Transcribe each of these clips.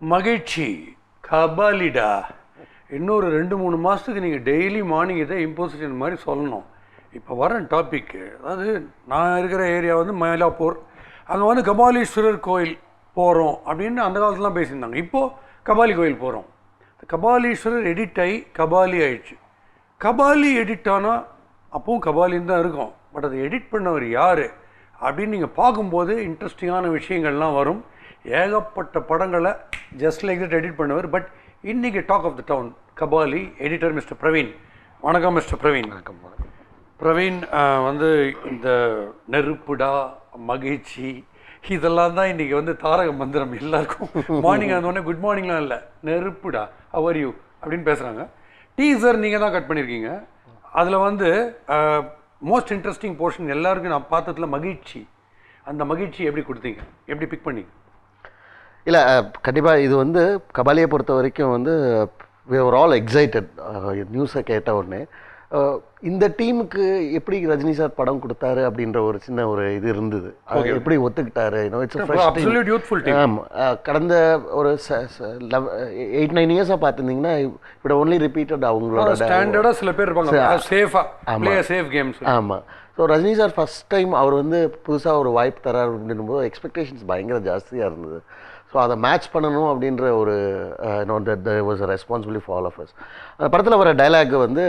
மகிழ்ச்சி கபாலிடா. இன்னொரு 2-3 மாதத்துக்கு நீங்கள் டெய்லி மார்னிங் இதை இம்போசிஷன் மாதிரி சொல்லணும். இப்போ வர டாப்பிக்கு, அதாவது நான் இருக்கிற ஏரியா வந்து மயிலாப்பூர், அங்கே வந்து கபாலீஸ்வரர் கோயில் போகிறோம் அப்படின்னு அந்த காலத்துலாம் பேசியிருந்தாங்க. இப்போது கபாலி கோயில் போகிறோம். கபாலீஸ்வரர் எடிட் ஆகி கபாலி ஆயிடுச்சு. கபாலி எடிட் ஆனால் அப்பவும் கபாலின்னு தான் இருக்கும். பட் அதை எடிட் பண்ணவர் யார் அப்படின்னு நீங்கள் பார்க்கும்போது இன்ட்ரெஸ்டிங்கான விஷயங்கள்லாம் வரும். ஏகப்பட்ட படங்களை ஜஸ்ட் லைக் தட் எடிட் பண்ணவர். பட் இன்றைக்கி talk of the town Kabali editor mister Praveen. வணக்கம் மிஸ்டர் பிரவீன். வணக்கம். பிரவீன் வந்து இந்த நெருப்புடா, மகிழ்ச்சி, இதெல்லாம் தான் இன்றைக்கி வந்து தாரக மந்திரம் எல்லாருக்கும். மார்னிங் ஆனோடனே குட் மார்னிங்லாம் இல்லை, நெருப்புடா ஹவ் யூ அப்படின்னு பேசுகிறாங்க. டீசர் நீங்கள் தான் கட் பண்ணியிருக்கீங்க. அதில் வந்து மோஸ்ட் இன்ட்ரெஸ்டிங் போர்ஷன் எல்லாருக்கும் நான் பார்த்ததுல மகிழ்ச்சி. அந்த மகிழ்ச்சி எப்படி கொடுத்தீங்க, எப்படி பிக் பண்ணீங்க? இல்லை, கண்டிப்பாக இது வந்து கபாலியை பொறுத்த வரைக்கும் வந்து we were all excited. நியூஸை கேட்ட உடனே இந்த டீமுக்கு எப்படி ரஜினி சார் படம் கொடுத்தாரு அப்படின்ற ஒரு சின்ன ஒரு இது இருந்தது. எப்படி ஒத்துக்கிட்டாரு. கடந்த ஒரு 8-9 இயர்ஸாக பார்த்துருந்தீங்கன்னா இப்படி ஒன்லி ரிப்பீட்டட் அவங்களோட ஸ்டாண்டர்டாக சில பேர் இருப்பாங்க. ஆமாம். So Rajini sir first time அவர் வந்து புதுசாக ஒரு வாய்ப்பு தரார் அப்படின்னும்போது எக்ஸ்பெக்டேஷன்ஸ் பயங்கர ஜாஸ்தியாக இருந்தது. ஸோ அதை மேட்ச் பண்ணணும் அப்படின்ற ஒரு was a responsibility for all of us. அந்த படத்தில் வர டைலாக் வந்து,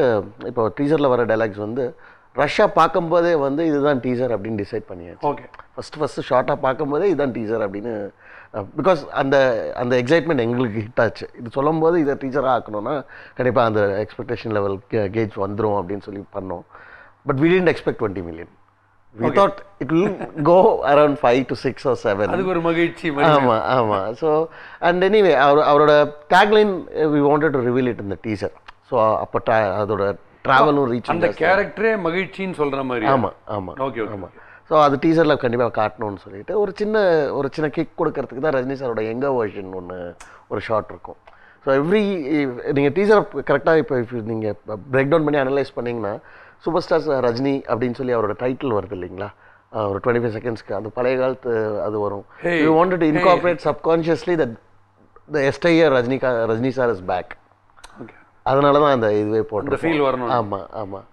இப்போ டீசரில் வர டைலாக்ஸ் வந்து ரஷ்ஷாக பார்க்கும்போதே வந்து இதுதான் டீசர் அப்படின்னு டிசைட் பண்ணியாச்சு. ஓகே, ஃபஸ்ட்டு ஷார்ட்டாக பார்க்கும்போதே இதுதான் டீசர் அப்படின்னு. பிகாஸ் அந்த எக்ஸைட்மெண்ட் எங்களுக்கு ஹிட் ஆச்சு. இது சொல்லும் போது இதை டீச்சராக ஆக்கணும்னா கண்டிப்பாக அந்த எக்ஸ்பெக்டேஷன் லெவல் கேஜ் வந்துடும் அப்படின்னு சொல்லி பண்ணோம். But we didn't expect 20 million. We thought it will go around 5 to 6 or 7. அதுக்கு ஒரு மகிழ்ச்சி. ஆமாம். ஸோ அண்ட் எனிவே அவரோட tagline we wanted to reveal it in the teaser. So அப்போ அதோட ட்ராவலும் ரீச், அந்த கேரக்டரே மகிழ்ச்சின்னு சொல்கிற மாதிரி. ஆமாம். ஓகே. ஸோ அது டீசரில் கண்டிப்பாக காட்டணும்னு சொல்லிட்டு ஒரு சின்ன கிக் கொடுக்கறதுக்கு தான் ரஜினி சாரோட எங்க வெர்ஷன் ஒரு ஷார்ட் இருக்கும். ஸோ நீங்கள் டீசரை கரெக்டாக இப்போ நீங்கள் பிரேக் டவுன் பண்ணி அனலைஸ் பண்ணிங்கன்னா சூப்பர் ஸ்டார்ஸ் ரஜினி அப்படின்னு சொல்லி அவரோட டைட்டில் வருது இல்லைங்களா, ஒரு 25 செகண்ட்ஸ்க்கு. அந்த பழைய காலத்து அது வரும். You wanted to incorporate subconsciously that the entire Rajini sir is back. அதனால தான் அந்த இதுவே போட்டு ஃபீல் வரணும். ஆமாம்.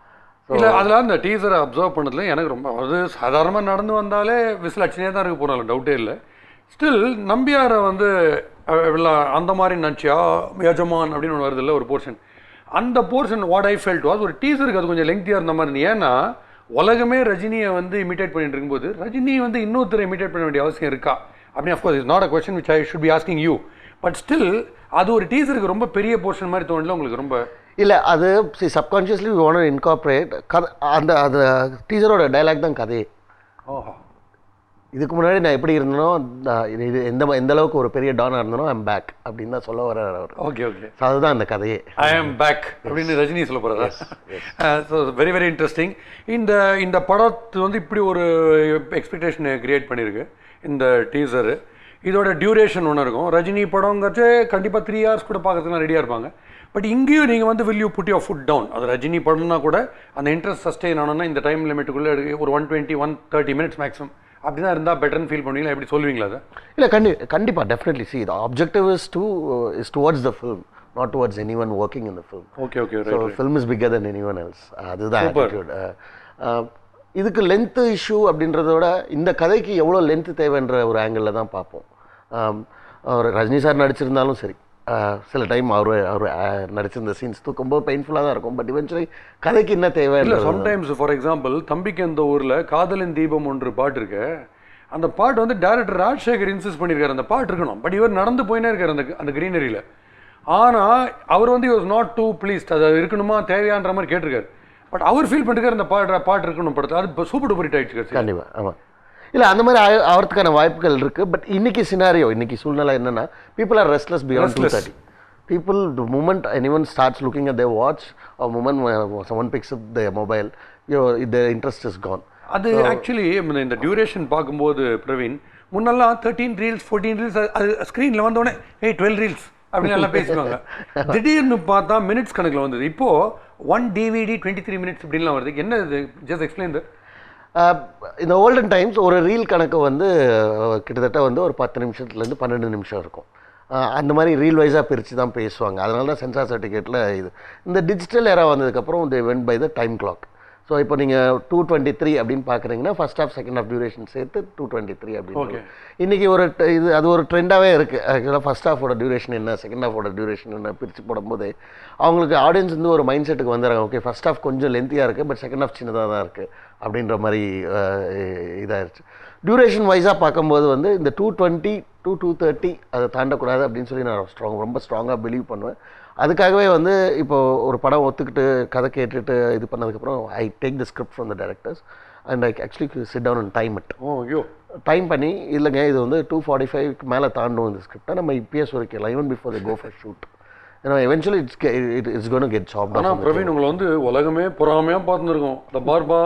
இல்லை, அதில் அந்த டீசரை அப்சர்வ் பண்ணதுல எனக்கு ரொம்ப, அது சாதாரணமாக நடந்து வந்தாலே விசில் அடிச்சுனே தான் இருக்க போனாலும் டவுட்டே இல்லை. ஸ்டில் நம்பியாரை வந்து அந்த மாதிரி நினச்சியா யஜமான் அப்படின்னு ஒன்று வருது இல்லை ஒரு போர்ஷன். அந்த portion what I felt was ஒரு டீசருக்கு அது கொஞ்சம் லெங்க்தியாக இருந்த மாதிரி. ஏன்னா உலகமே ரஜினியை வந்து இமிட்டேட் பண்ணிட்டு இருக்கும்போது ரஜினி வந்து இன்னொருத்தரை இமிட்டேட் பண்ண வேண்டிய அவசியம் இருக்கா அப்படின்னு of course is not a question which I should be asking you. But still அது ஒரு டீசருக்கு ரொம்ப பெரிய போர்ஷன் மாதிரி தோணல உங்களுக்கு? ரொம்ப இல்லை, அது subconsciously we want to incorporate அந்த டீசரோட டைலாக் தான் கதையே. ஓஹோ. இதுக்கு முன்னாடி நான் எப்படி இருந்தனோ, இது எந்த அளவுக்கு ஒரு பெரிய டானாக இருந்தனோ ஐ எம் பேக் அப்படின்னு தான் சொல்ல வர அவர். ஓகே. அதுதான் அந்த கதையே, ஐ எம் பேக் அப்படின்னு ரஜினி சொல்ல போகிறதா? So very very interesting. இந்த படத்து வந்து இப்படி ஒரு எக்ஸ்பெக்டேஷனை கிரியேட் பண்ணியிருக்கு இந்த டீசரு. இதோட டியூரேஷன் ஒன்று இருக்கும். ரஜினி படங்கிறச்சு கண்டிப்பாக 3 hours கூட பார்க்கறதுலாம் ரெடியாக இருப்பாங்க. பட் இங்கேயும் நீங்கள் வந்து will you put your foot down? அது ரஜினி படம்னா கூட அந்த இன்ட்ரெஸ்ட் சஸ்டெயின் ஆனோன்னா இந்த டைம் லிமிட்டுக்குள்ளே ஒரு 120-130 minutes மேக்ஸிமம் அப்படி தான் இருந்தால் பெட்டர்னு ஃபீல் பண்ணுவீங்களா? எப்படி சொல்லுவீங்களா அதை? இல்லை, கண்டிப்பாக definitely. See the objective is towards the film, not towards anyone working in the film. Okay. So film is bigger then anyone else. அதுதான் ஆட்டிட்யூட். இதுக்கு லென்த்து இஷ்யூ அப்படின்றத விட இந்த கதைக்கு எவ்வளோ லென்த்து தேவைன்ற ஒரு ஆங்கிளில் தான் பார்ப்போம். அவர் ரஜினி சார் நடிச்சிருந்தாலும் சரி, சில டைம் அவர் நடிச்சிருந்த சீன்ஸ் தூக்கும்போது பெயின்ஃபுல்லாக தான் இருக்கும். பட் இவென்ச்சுவலி கதைக்கு என்ன தேவை இல்லை. சம்டைம்ஸ் ஃபார் எக்ஸாம்பிள் தம்பிக்கு அந்த ஊரில் காதலின் தீபம் ஒன்று பாட்டு இருக்கு. அந்த பாட்டு வந்து டைரக்டர் ராஜசேகர் இன்சிஸ்ட் பண்ணியிருக்காரு அந்த பாட்டு இருக்கணும். பட் இவர் நடந்து போயினே இருக்கார் அந்த கிரீனரியில். ஆனால் அவர் வந்து வாஸ் நாட் டூ ப்ளீஸ்ட், அது இருக்கணுமா தேவையான்ற மாதிரி கேட்டிருக்காரு. பட் அவர் ஃபீல் பண்ணிருக்காரு அந்த பாட்டு இருக்கணும் படத்தை. அது இப்போ சூப்பர் டூப்பர் ஹிட் ஆயிடுச்சு. கண்டிப்பாக. ஆமாம். இல்லை, அந்த மாதிரி ஆகிறதுக்கான வாய்ப்புகள் இருக்குது. பட் இன்னைக்கு சினாரியோ, இன்னைக்கு சூழ்நிலை என்னென்னா people are restless beyond 2:30. People, the moment anyone starts looking at their watch or moment someone picks up their mobile, their interest is gone. அது ஆக்சுவலி இந்த டியூரேஷன் பார்க்கும்போது பிரவீன், முன்னெல்லாம் 13 reels 14 reels அது ஸ்க்ரீனில் வந்தோடனே 12 reels அப்படின்னு எல்லாம் பேசுவாங்க. திடீர்னு பார்த்தா மினிட்ஸ் கணக்கில் வந்தது. இப்போது 1 DVD 23 minutes இப்படின்லாம் வருது. என்ன இது? Just explain that. இந்த ஓல்டன் டைம்ஸ் ஒரு ரீல் கணக்கு வந்து கிட்டத்தட்ட வந்து ஒரு 10 நிமிஷத்துலேருந்து 12 நிமிஷம் இருக்கும். அந்த மாதிரி ரீல் வைஸாக பிரித்து தான் பேசுவாங்க. அதனால தான் சென்சார் சர்டிஃபிகேட்டில் இது இந்த டிஜிட்டல் ஏரா வந்ததுக்கப்புறம் they went by the time clock. So இப்போ நீங்கள் 223 அப்படின்னு பார்க்குறீங்கன்னா first half second half duration சேர்த்து 223 அப்படின்னு. இன்றைக்கி ஒரு இது அது ஒரு ட்ரெண்டாகவே இருக்குது. ஆக்சுவலாக ஃபர்ஸ்ட் ஹாஃபோட டியூரேஷன் என்ன, செகண்ட் ஹாஃபோட டியூரேஷன் என்ன பிரித்து போடும்போது அவங்களுக்கு ஆடியன்ஸ் வந்து ஒரு மைண்ட் செட்டுக்கு வந்துடுறாங்க. ஓகே, ஃபர்ஸ்ட் ஹாஃப் கொஞ்சம் லென்த்தியாக இருக்குது, பட் செகண்ட் ஹாஃப் சின்னதாக தான் இருக்குது அப்படின்ற மாதிரி இதாகிடுச்சு. டியூரேஷன் வைஸாக பார்க்கும்போது வந்து இந்த 220 to 230 அதை தாண்டக்கூடாது அப்படின்னு சொல்லி நான் ரொம்ப ஸ்ட்ராங்காக பிலீவ் பண்ணுவேன். அதுக்காகவே வந்து இப்போது ஒரு படம் ஒத்துக்கிட்டு கதை கேட்டுட்டு இது பண்ணதுக்கப்புறம் I take the script from the directors and I actually sit down and time it. Time பண்ணி இல்லைங்க இது வந்து 245க்கு மேலே தாண்டும் இந்த ஸ்கிரிப்டை நம்ம இப்பயே சொல்லிக்கலாம் even before the go for shoot. ஏன்னா eventually it's gonna get chopped. ஆனால் பிரவீன் உங்களை வந்து உலகமே பொறாமையாக பார்த்துருக்கோம். இந்த பார்ப்பா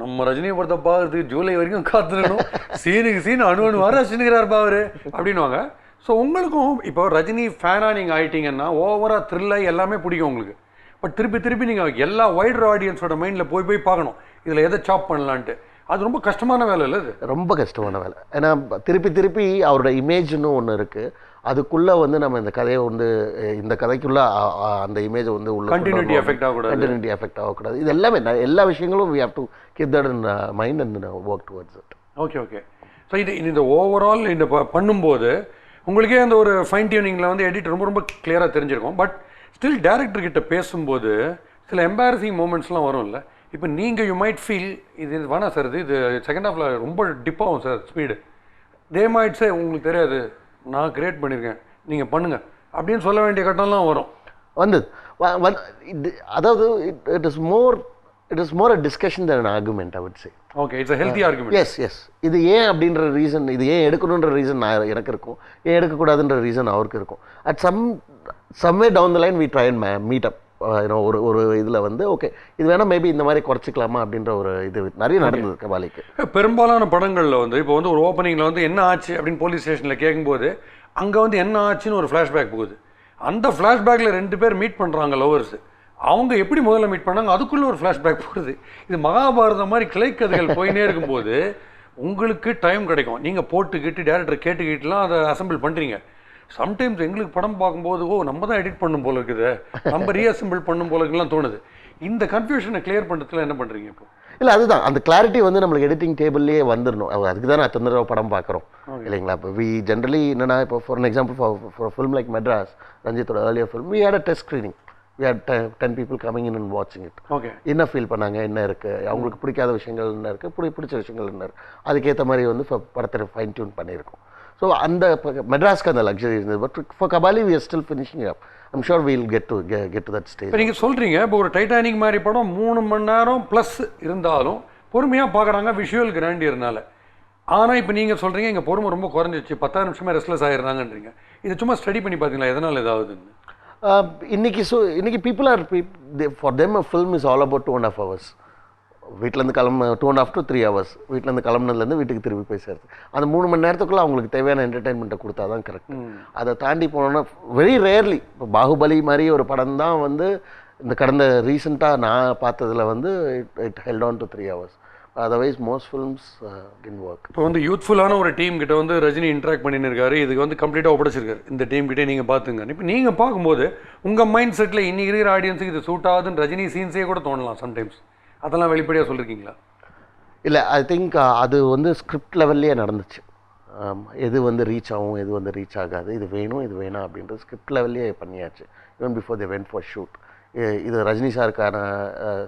நம்ம ரஜினி படத்தை பார்க்கறதுக்கு ஜூலை வரைக்கும் காத்துருக்கணும், சீனுக்கு சீன் அணு வர ரசிச்சுக்கிறார்ப்பா அவர் அப்படின்வாங்க. ஸோ உங்களுக்கும் இப்போ ரஜினி ஃபேனாக நீங்கள் ஆகிட்டீங்கன்னா ஓவராக த்ரில்லாகி எல்லாமே பிடிக்கும் உங்களுக்கு. பட் திருப்பி நீங்கள் எல்லா வைடர் ஆடியன்ஸோட மைண்டில் போய் பார்க்கணும் இதில் எதை சாப் பண்ணலான்ட்டு. அது ரொம்ப கஷ்டமான வேலை இல்லை? அது ரொம்ப கஷ்டமான வேலை. ஏன்னா திருப்பி அவரோட இமேஜ்னு ஒன்று இருக்குது. அதுக்குள்ளே வந்து நம்ம இந்த கதையை வந்து இந்த கதைக்குள்ளே அந்த இமேஜை வந்து உள்ள கண்டினியூட்டி எஃபெக்ட் ஆகக்கூடாது. இது எல்லாமே எல்லா விஷயங்களும் we have to keep that in mind and work towards it. Okay. So இந்த ஓவரால் இந்த பண்ணும்போது உங்களுக்கே அந்த ஒரு ஃபைன் டியூனிங்கில் வந்து எடிட் ரொம்ப கிளியராக தெரிஞ்சிருக்கும். பட் ஸ்டில் டேரக்டர்கிட்ட பேசும்போது சில எம்பாரசிங் மூமெண்ட்ஸ்லாம் வரும் இல்லை? இப்போ நீங்கள் யூ மைட் ஃபீல் இது வேணாம் சார், இது செகண்ட் ஹாஃபில் ரொம்ப டிப்பாகும் sir speed, they might say உங்களுக்கு தெரியாது நான் கிரியேட் பண்ணியிருக்கேன் நீங்கள் பண்ணுங்கள் அப்படின்னு சொல்ல வேண்டிய கட்டம்லாம் வரும். அதாவது it is more a discussion than an argument, I would say. Okay, it's a healthy argument. Yes. இது ஏன் அப்படின்ற ரீசன், இது ஏன் எடுக்கணுன்ற ரீசன் எனக்கு இருக்கும், ஏன் எடுக்கக்கூடாதுன்ற ரீசன் அவருக்கு இருக்கும். At someway down the line we try and meet up. ஒரு இதில் வந்து ஓகே இது வேணால் மேபி இந்த மாதிரி குறைச்சிக்கலாமா அப்படின்ற ஒரு இது நிறைய நடந்தது கபாலிக்கு. பெரும்பாலான படங்களில் வந்து இப்போ வந்து ஒரு ஓப்பனிங்கில் வந்து என்ன ஆச்சு அப்படின்னு போலீஸ் ஸ்டேஷனில் கேட்கும்போது அங்கே வந்து என்ன ஆச்சுன்னு ஒரு ஃப்ளாஷ்பேக் போகுது. அந்த ஃப்ளாஷ்பேக்கில் 2 பேர் மீட் பண்ணுறாங்க லவர்ஸு. அவங்க எப்படி முதல்ல மீட் பண்ணாங்க அதுக்குள்ளே ஒரு ஃப்ளாஷ்பேக் போகுது. இது மகாபாரதம் மாதிரி கிளைக்கதைகள் போயினே இருக்கும்போது உங்களுக்கு டைம் கிடைக்கும். நீங்கள் போட்டுக்கிட்டு டேரக்டர் கேட்டுக்கிட்டுலாம் அதை அசம்பிள் பண்ணுறீங்க. சம்டைம்ஸ் எங்களுக்கு படம் பார்க்கும்போது நம்ம தான் எடிட் பண்ணும் போல இருக்குது, நம்ம ரீஅசம்பிள் பண்ணும் போல இருக்குலாம் தோணுது. இந்த கன்ஃபியூஷனை கிளியர் பண்ணுறதுல என்ன பண்ணுறீங்க இப்போ? இல்லை அதுதான் அந்த கிளாரிட்டி வந்து நம்மளுக்கு எடிட்டிங் டேபிள்லேயே வந்துடணும். அதுக்கு தான் நான் தொந்தரவு படம் பார்க்குறோம் இல்லைங்களா? இப்போ வி ஜென்ரலி என்னென்னா இப்போ for an example for film like Madras, ரஞ்சித்தோட earlier film, we had a test screening. We had 10 people coming in and watching it. என்ன ஃபீல் பண்ணாங்க, என்ன இருக்குது, அவங்களுக்கு பிடிக்காத விஷயங்கள் என்ன இருக்குது, பிடிச்ச விஷயங்கள் என்ன இருக்குது, அதுக்கேற்ற மாதிரி வந்து படத்தை ஃபைன் டியூன் பண்ணியிருக்கோம். ஸோ அந்த மெட்ராஸ்க்கு அந்த லக்ஸரி இருந்தது. But for Kabali we are still finishing up. I'm sure we'll get to that stage. இப்போ நீங்கள் சொல்கிறீங்க இப்போ ஒரு டைட்டானிக் மாதிரி படம் 3 மணி நேரம் ப்ளஸ் இருந்தாலும் பொறுமையாக பார்க்குறாங்க விஷுவல் கிராண்டியர்னால. ஆனால் இப்போ நீங்கள் சொல்கிறீங்க எங்கள் பொறுமை ரொம்ப குறைஞ்சிச்சு, 10 நிமிஷமே ரெஸ்ட்லெஸ் ஆகிடுறாங்கன்றீங்க. இது சும்மா ஸ்டடி பண்ணி பார்த்தீங்களா எதனால் ஏதாவதுன்னு? இன்னைக்கு people are for them a film is all about 2.5 hours. வீட்டிலேருந்து கிளம்ப 2.5 to 3 hours. வீட்டிலேருந்து கிளம்புனதுலேருந்து வீட்டுக்கு திரும்பி போய் சேர்த்து அந்த 3 மணி நேரத்துக்குள்ளே அவங்களுக்கு தேவையான என்டர்டெயின்மெண்ட்டை கொடுத்தா தான் கரெக்ட். அதை தாண்டி போனோன்னா வெரி ரேர்லி இப்போ பாகுபலி மாதிரி ஒரு படம் தான் வந்து இந்த கடந்த ரீசெண்டாக நான் பார்த்ததில் வந்து it held on to 3 hours. Otherwise most films didn't work. இப்போ வந்து யூத்ஃபுல்லான ஒரு டீம் கிட்ட வந்து ரஜினி இன்ட்ராக்ட் பண்ணின்னு இருக்காரு, இதுக்கு வந்து கம்ப்ளீட்டாக ஒப்படைச்சிருக்காரு. இந்த டீம் கிட்டே நீங்கள் பார்த்துங்க. இப்போ நீங்கள் பார்க்கும்போது உங்கள் மைண்ட் செட்டில் இன்னைக்கு இருக்கிற ஆடியன்ஸுக்கு இது சூட் ஆகுதுன்னு ரஜினி சீன்ஸே கூட தோணலாம் சம்டைம்ஸ். அதெல்லாம் வெளிப்படையாக சொல்லியிருக்கீங்களா? இல்லை, ஐ திங்க் அது வந்து ஸ்கிரிப்ட் லெவல்லையே நடந்துச்சு. எது வந்து ரீச் ஆகும், எது வந்து ரீச் ஆகாது, இது வேணும் இது வேணாம் அப்படின்றது ஸ்கிரிப்ட் லெவல்லையே பண்ணியாச்சு. Even before they went for shoot. இது ரஜினி சாருக்கான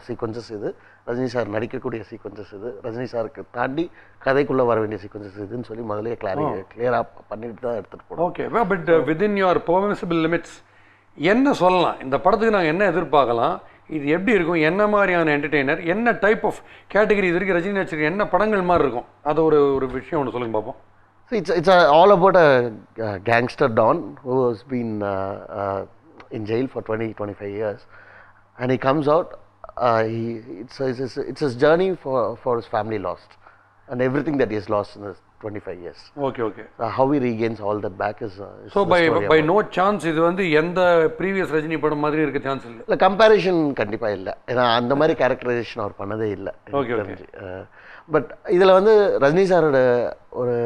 சீக்வன்சஸ், இது ரஜினி சார் நடிக்கக்கூடிய சீக்வன்சஸ், இது ரஜினி சாருக்கு தாண்டி கதைக்குள்ளே வர வேண்டிய சீக்வன்சஸ் இதுன்னு சொல்லி முதலே கிளியராக பண்ணிட்டு தான் எடுத்துகிட்டு போனோம். Okay, but within your permissible limits என்ன சொல்லலாம், இந்த படத்துக்கு நாங்கள் என்ன எதிர்பார்க்கலாம், இது எப்படி இருக்கும், என்ன மாதிரியான என்டர்டெய்னர், என்ன டைப் ஆஃப் கேட்டகரி இது வரைக்கும் ரஜினி வச்சிருக்க என்ன படங்கள் மாதிரி இருக்கும், அது ஒரு விஷயம் ஒன்று சொல்லுங்க பார்ப்போம். It's all about a gangster don who has been in jail for 20-25 years, and he comes out. It's his journey for his family lost, and everything that he has lost in his 25 years. Okay. How he regains all that back is so by no chance இது வந்து எந்த previous Rajini படம் மாதிரி இருக்க chance இல்லை? இல்லை, comparison கண்டிப்பாக இல்லை. ஏன்னா அந்த மாதிரி கேரக்டரைசேஷன் அவர் பண்ணதே இல்லை. ஓகே. பட் இதில் வந்து ரஜினி சாரோட ஒரு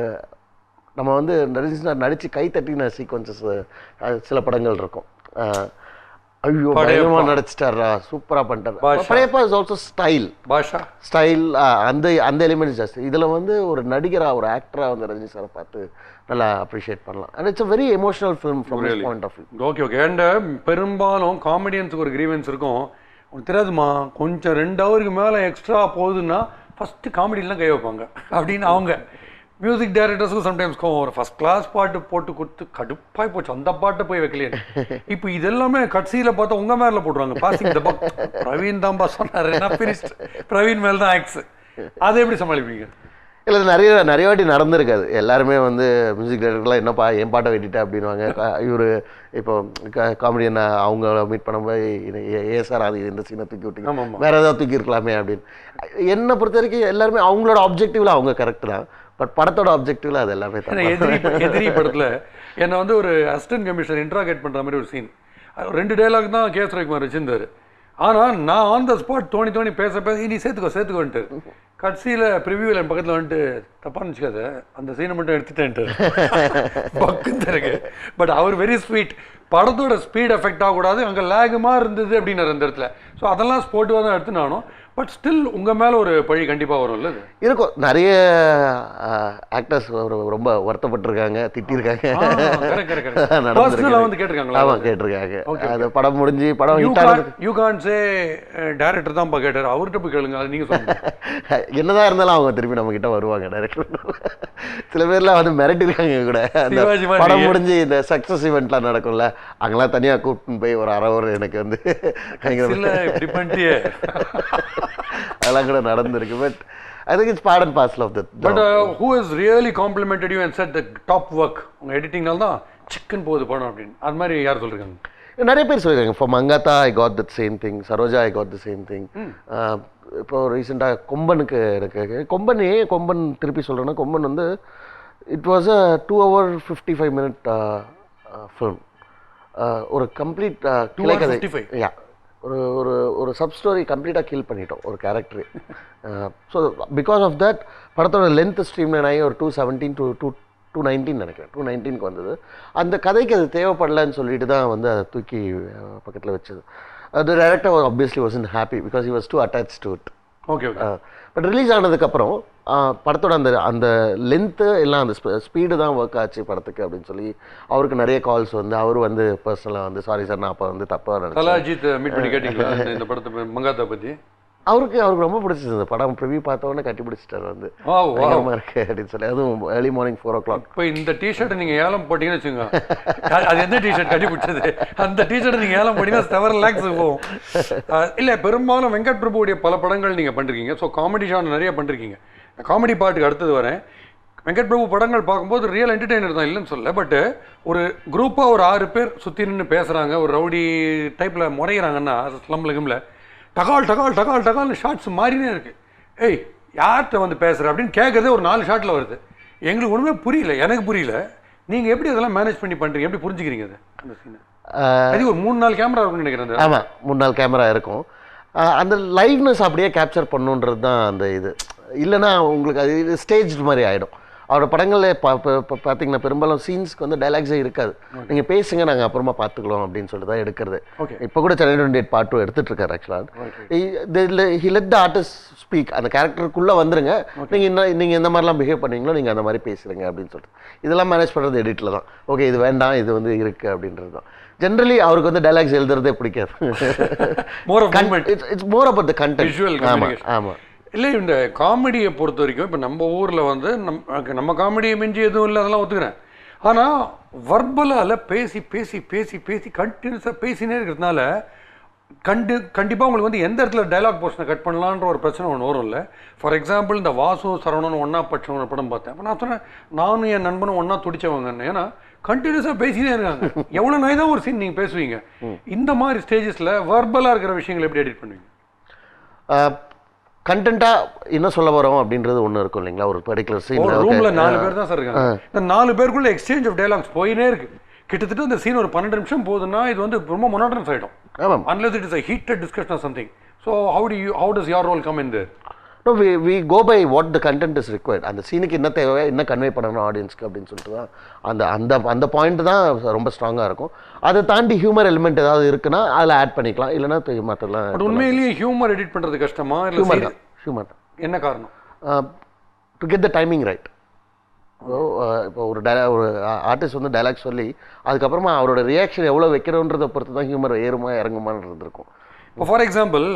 நம்ம வந்து ரஜினி சார் நடித்து கை தட்டின சீக்வன்சஸ் சில படங்கள் இருக்கும். ஐயோ பயமா நடிச்சிட்டாரா, சூப்பராக பண்ணிட்டார். படையப்பா இஸ் ஆல்சோ ஸ்டைல் அந்த எலிமெண்ட்ஸ் ஜாஸ்தி. இதில் வந்து ஒரு நடிகராக ஒரு ஆக்டராக வந்து ரஜினி சாரை பார்த்து நல்லா அப்ரிஷியேட் பண்ணலாம். And it's a very emotional film from this point of view. Okay okay. And பெரும்பாலும் காமெடியன்ஸுக்கு ஒரு கிரீவன்ஸ் இருக்கும், உனக்கு தெரியாதுமா கொஞ்சம் 2 ஹவருக்கு மேலே எக்ஸ்ட்ரா போகுதுன்னா ஃபஸ்ட்டு காமெடியெலாம் கை வைப்பாங்க அப்படின்னு அவங்க. மியூசிக் டைரக்டர்ஸுக்கும் சம்டைம்ஸ் ஒரு ஃபஸ்ட் கிளாஸ் பாட்டு போட்டு கொடுத்து கடுப்பாய் போச்சு, அந்த பாட்டை போய் வைக்கலையே. இப்போ இதெல்லாமே கட்சியில் பார்த்தா உங்கள் மேலே போட்டுருவாங்க. பாசிங் த பக் பிரவீன் தான்பா சொன்னார், என்ன ஃபினிஷ்ட், பிரவீன் மேல் தான் ஆக்ஸ். அதை எப்படி சமாளிப்பீங்க? இல்லை நிறைய வாட்டி நடந்திருக்காது. எல்லாருமே வந்து மியூசிக் டைரக்டர்லாம் என்னப்பா என் பாட்டை வெட்டிட்டேன் அப்படின்வாங்க. இவர் இப்போ காமெடியன் அவங்கள மீட் பண்ணும்போது சார் அது இந்த சீனை தூக்கி விட்டீங்க, வேற ஏதாவது தூக்கி இருக்கலாமே அப்படின்னு. என்னை பொறுத்த வரைக்கும் எல்லாருமே அவங்களோட ஆப்ஜெக்டிவ்ல அவங்க கரெக்ட் தான், பட் படத்தோட ஆப்ஜெக்டிவ்ல அது எல்லாமே எதிரி படத்தில் என்னை வந்து ஒரு அசிஸ்டன்ட் கமிஷனர் இன்ட்ராகேட் பண்ணுற மாதிரி ஒரு சீன், 2 டைலாக் தான் கே.எஸ். ரவிக்குமார் வச்சிருந்தாரு. ஆனால் நான் ஆன் த ஸ்பாட் தோணி பேச நீ சேர்த்துக்கோன்ட்டு கட்சியில் ப்ரிவியூவில் என் பக்கத்தில் வந்துட்டு தப்பாக நினச்சிக்காத அந்த சீனை மட்டும் எடுத்துட்டேன்ட்டு பக்குன்னு இருக்கு. பட் அவர் வெரி ஸ்வீட், படத்தோட ஸ்பீட் எஃபெக்ட் ஆகக்கூடாது, அங்கே லேகுமாக இருந்தது அப்படின்னாரு அந்த இடத்துல. ஸோ அதெல்லாம் ஸ்போர்ட்டிவாக தான் எடுத்து நானும். பட் ஸ்டில் உங்கள் மேலே ஒரு பழி கண்டிப்பாக வரும்ல. இருக்கும், நிறைய ஆக்டர்ஸ் ரொம்ப வருத்தப்பட்டிருக்காங்க, திட்டிருக்காங்க, வந்து கேட்டிருக்காங்களா? ஆமாம் கேட்டிருக்காங்க. அது படம் முடிஞ்சு படம் யூ கான் சே டைரக்டர் தான் கேட்டார், அவர்கிட்ட போய் கேளுங்க, அது நீங்கள் சொல்லுங்க. என்னதான் இருந்தாலும் அவங்க திருப்பி நம்ம கிட்ட வருவாங்க டைரக்டர். சில பேர்லாம் வந்து மிரட்டிருக்காங்க கூட. அந்த படம் முடிஞ்சு இந்த சக்ஸஸ் ஈவெண்ட்லாம் நடக்கும்ல, அங்கெல்லாம் தனியாக கூப்பிட்டு போய் ஒரு 1/2 hour எனக்கு வந்து அதெல்லாம் கூட நடந்திருக்கு. But I think it's part and parcel of that. But who has really complimented you and said the top work உங்க எடிட்டிங்னால தான் சிக்கன் போகுது படம் அப்படின்னு, அது மாதிரி யார் சொல்லிருக்காங்க? நிறைய பேர் சொல்லியிருக்காங்க. For Mankatha I got that same thing, Saroja I got the same thing. இப்போ ரீசெண்டாக கொம்பனுக்கு எனக்கு கொம்பன் திருப்பி சொல்கிறேன்னா, கொம்பன் வந்து it was a 2 hour 55 minute film. ஒரு கம்ப்ளீட் கிளைக்கதை, யா ஒரு ஒரு ஒரு சப் ஸ்டோரி கம்ப்ளீட்டாக கில் பண்ணிட்டோம் ஒரு character. So because of that படத்தோட லென்த் ஸ்ட்ரீம்லைன் ஆகி ஒரு 217 to 219 நினைக்கிறேன், 219க்கு வந்தது. அந்த கதைக்கு அது தேவைப்படலன்னு சொல்லிட்டு தான் வந்து அதை தூக்கி பக்கத்தில் வச்சது. The director obviously wasn't happy because he was too attached to it. Okay. But release ஆனதுக்கப்புறம் படத்தோட அந்த லென்த்து எல்லாம் அந்த ஸ்பீடு தான் ஒர்க் ஆச்சு படத்துக்கு அப்படின்னு சொல்லி அவருக்கு நிறைய கால்ஸ் வந்து அவர் வந்து பர்சனலாக வந்து சாரி சார் நான் அப்போ வந்து தப்பாக நினைச்சேன். அஜித் மீட் பண்ணி கேட்டீங்களா இந்த படத்தை மங்காத்தா பற்றி? அவருக்கு ரொம்ப பிடிச்சது. இந்த படம் ப்ரிவியூ பார்த்தோன்னே கட்டி பிடிச்சிட்டாரு வந்து பயங்கரமாக இருக்கு அப்படின்னு சொல்லி. அதுவும் ஏர்லி மார்னிங் 4 o'clock. இப்போ இந்த டிஷர்ட்டை நீங்கள் ஏலம் போட்டிங்கன்னு வச்சுங்க, அது எந்த டிஷர்ட் கட்டி பிடிச்சது, அந்த டிஷர்ட்டை நீங்கள் ஏலம் போட்டிங்கன்னா செவரல் லேக்ஸ் போகும். இல்லை, பெரும்பாலும் வெங்கட் பிரபுடைய பல படங்கள் நீங்கள் பண்ணிருக்கீங்க. ஸோ காமெடி ஷான் நிறைய பண்ணிருக்கீங்க. காமெடி பாட்டுக்கு அடுத்தது வரேன். வெங்கட் பிரபு படங்கள் பார்க்கும்போது ரியல் என்டர்டெய்னர் தான், இல்லைன்னு சொல்ல. பட்டு ஒரு குரூப்பாக ஒரு 6 பேர் சுற்றி நின்று பேசுகிறாங்க, ஒரு ரவுடி டைப்பில் முறைகிறாங்கன்னா ஸ்லம்ல டகால்னு ஷார்ட்ஸ் மாறினே இருக்குது. ஏய் யார்கிட்ட வந்து பேசுகிற அப்படின்னு கேட்குறதே ஒரு 4 ஷாட்டில் வருது. எங்களுக்கு ஒன்றுமே புரியல, எனக்கு புரியல. நீங்கள் எப்படி அதெல்லாம் மேனேஜ் பண்ணி பண்ணுறீங்க, எப்படி புரிஞ்சுக்கிறீங்க அது அந்த சீனை? அது ஒரு 3-4 கேமரா இருக்குன்னு நினைக்கிறேன். ஆமாம், 3-4 கேமரா இருக்கும். அந்த லைவ்னஸ் அப்படியே கேப்சர் பண்ணுன்றது தான் அந்த இது. இல்லைன்னா உங்களுக்கு அது ஸ்டேஜ் மாதிரி ஆகிடும். அவரோட படங்களில் பார்த்தீங்கன்னா பெரும்பாலும் சீன்ஸ்க்கு வந்து டைலாக்ஸே இருக்காது. நீங்கள் பேசுங்க, நாங்கள் அப்புறமா பார்த்துக்கலாம் அப்படின்னு சொல்லிட்டு தான் எடுக்கிறது. இப்போ கூட சென்னை 28 Part 2 எடுத்துகிட்டு இருக்காரு. ஆக்சுவலாக he let the artist speak. அந்த கேரக்டருக்குள்ளே வந்துருங்க, நீங்கள் எந்த மாதிரிலாம் பிஹேவ் பண்ணுவீங்களோ நீங்கள் அந்த மாதிரி பேசுகிறீங்க அப்படின்னு சொல்லிட்டு இதெல்லாம் மேனேஜ் பண்ணுறது எடிட்டில் தான். ஓகே இது வேண்டாம், இது வந்து இருக்குது அப்படின்றது தான். ஜென்ரலி அவருக்கு வந்து டைலாக்ஸ் எழுதுறதே பிடிக்காது. It's more about the content. ஆமாம் ஆமாம். இல்லை, இந்த காமெடியை பொறுத்த வரைக்கும் இப்போ நம்ம ஊரில் வந்து நம்ம காமெடியை மிஞ்சி எதுவும் இல்லை, அதெல்லாம் ஒத்துக்கிறேன். ஆனால் வர்பலால் பேசி பேசி பேசி பேசி கண்டினியூஸாக பேசினே இருக்கிறதுனால கண்டிப்பாக உங்களுக்கு வந்து எந்த இடத்துல டைலாக் போர்ஷனை கட் பண்ணலான்ற ஒரு பிரச்சனை ஒன்று வரும் இல்லை. ஃபார் எக்ஸாம்பிள் இந்த வாசு சரவணன் ஒன்றா பட்சம் ஒரு படம் பார்த்தேன். அப்போ நான் சொன்னேன், நானும் என் நண்பனும் ஒன்றா துடிச்சவங்கன்னு. ஏன்னா கண்டினியூஸாக பேசினே இருக்காங்க. எவ்வளோ நாய் தான் ஒரு சீன் நீங்கள் பேசுவீங்க. இந்த மாதிரி ஸ்டேஜஸில் வர்பலாக இருக்கிற விஷயங்களை எப்படி எடிட் பண்ணுவீங்க? கண்டென்ட்டாக என்ன சொல்ல வரோம் அப்படின்றது ஒன்று இருக்கும் இல்லைங்களா. ஒரு பர்டிகுலர் சீன் ரூமில் 4 பேர் தான் சார் இருக்காங்க. இந்த 4 பேருக்குள்ள எக்ஸ்சேஞ்ச் ஆஃப் டைலாக்ஸ் போயினே இருக்கு. கிட்டத்தட்ட இந்த சீன் ஒரு 12 நிமிஷம் போகுதுன்னா இது வந்து ரொம்ப மொனோட்டனஸ் ஆகிடும். unless it is a heated discussion or something. So how does your role come in there? No, we go by what the content is required. அந்த சீனுக்கு என்ன தேவை, என்ன கன்வே பண்ணணும் ஆடியன்ஸ்க்கு அப்படின்னு சொல்லிட்டு தான் அந்த பாயிண்ட் தான் ரொம்ப ஸ்ட்ராங்காக இருக்கும். அதை தாண்டி ஹியூமர் எலிமெண்ட் ஏதாவது இருக்குன்னா அதில் ஆட் பண்ணிக்கலாம், இல்லைன்னா மற்றெல்லாம். பட் உண்மையிலேயே ஹியூமர் எடிட் பண்ணுறது கஷ்டமா? ஹியூமர் தான். என்ன காரணம்? To get the timing right. இப்போ ஒரு ஆர்டிஸ்ட் வந்து டைலாக் சொல்லி அதுக்கப்புறமா அவரோட ரியாக்ஷன் எவ்வளோ வைக்கிறோன்றதை பொறுத்து தான் ஹியூமர் ஏறுமா இறங்குமான்னு இருக்கும். இப்போ ஃபார் எக்ஸாம்பிள்,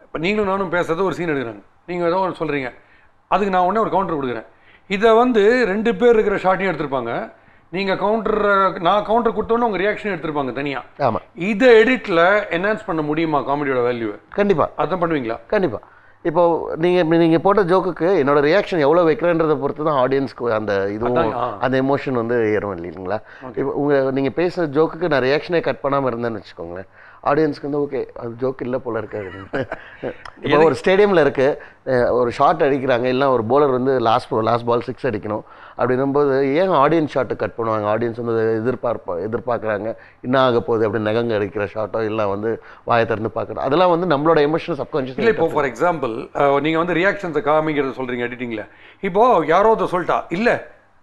இப்போ நீங்களும் நானும் பேசுறது ஒரு சீன் எடுக்கிறாங்க, நீங்கள் ஏதோ ஒன்று சொல்கிறீங்க, அதுக்கு நான் உடனே ஒரு கவுண்டர் கொடுக்குறேன். இதை வந்து 2 பேர் இருக்கிற ஷாட்டையும் எடுத்திருப்பாங்க, நீங்கள் நான் கவுண்டர் கொடுத்தோன்னே உங்கள் ரியாக்ஷன் எடுத்திருப்பாங்க தனியாக. ஆமாம். இதை எடிட்டில் என்ஹான்ஸ் பண்ண முடியுமா காமெடியோட வேல்யூ? கண்டிப்பாக. அதான் பண்ணுவீங்களா? கண்டிப்பாக. இப்போ நீங்கள் போட்ட ஜோக்குக்கு என்னோட ரியாக்ஷன் எவ்வளோ வைக்கிறேன்றதை பொறுத்து தான் ஆடியன்ஸ்க்கு அந்த இதுவும் அந்த எமோஷன் வந்து ஏறும் இல்லைங்களா? இப்போ நீங்கள் பேசுகிற ஜோக்குக்கு நான் ரியாக்ஷனே கட் பண்ணாமல் இருந்தேன்னு வச்சுக்கோங்களேன், ஆடியன்ஸ்க்கு வந்து ஓகே அது ஜோக் இல்லை போல இருக்கு அப்படின்னு. இப்போ ஒரு ஸ்டேடியமில் இருக்குது, ஒரு ஷாட் அடிக்கிறாங்க, இல்லை ஒரு போலர் வந்து லாஸ்ட் பால் 6 அடிக்கணும் அப்படின்னும்போது ஏன் ஆடியன்ஸ் ஷாட்டை கட் பண்ணுவாங்க? ஆடியன்ஸ் வந்து எதிர்பார்க்குறாங்க என்ன ஆக போகுது அப்படின்னு நகங்க அடிக்கிற ஷாட்டோ இல்லை வந்து வாயை திறந்து பார்க்குறோம், அதெல்லாம் வந்து நம்மளோட எமோஷனல் சப்கான்ஷியஸ். இல்லை, இப்போ ஃபார் எக்ஸாம்பிள் நீங்கள் வந்து ரியாக்ஷன்ஸை காமிக்கிறது சொல்கிறீங்க எடிட்டிங்கில். இப்போது யாரோ அதை சொல்லிட்டா, இல்லை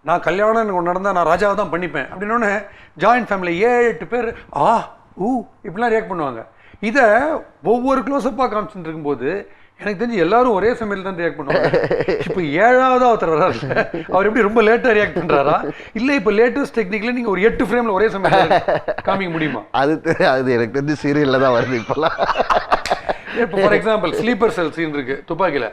நான் கல்யாணம் ஒன்று நடந்தால் நான் ராஜாவை தான் பண்ணிப்பேன் அப்படின்னோடனே ஜாயின்ட் ஃபேமிலி 7-8 பேர் இப்படிலாம் ரியாக்ட் பண்ணுவாங்க. இதை ஒவ்வொரு க்ளோஸ்அப்பாக காமிச்சுட்டு இருக்கும்போது எனக்கு தெரிஞ்சு எல்லாரும் ஒரே சமையல் தான் ரியாக்ட் பண்ணுவாங்க. இப்போ 7வது ஒருத்தர் வர்றாரு, அவர் எப்படி ரொம்ப லேட்டாக ரியாக்ட் பண்ணுறாரா? இல்லை இப்போ லேட்டஸ்ட் டெக்னிக்கில் நீங்கள் ஒரு 8 ஃப்ரேமில் ஒரே சமையல் காமிக்க முடியுமா? அது எனக்கு தெரிஞ்சு சீரியலில் தான் வருது இப்போலாம். இப்போ for example sleeper cell scene இருக்குது துப்பாக்கியில்,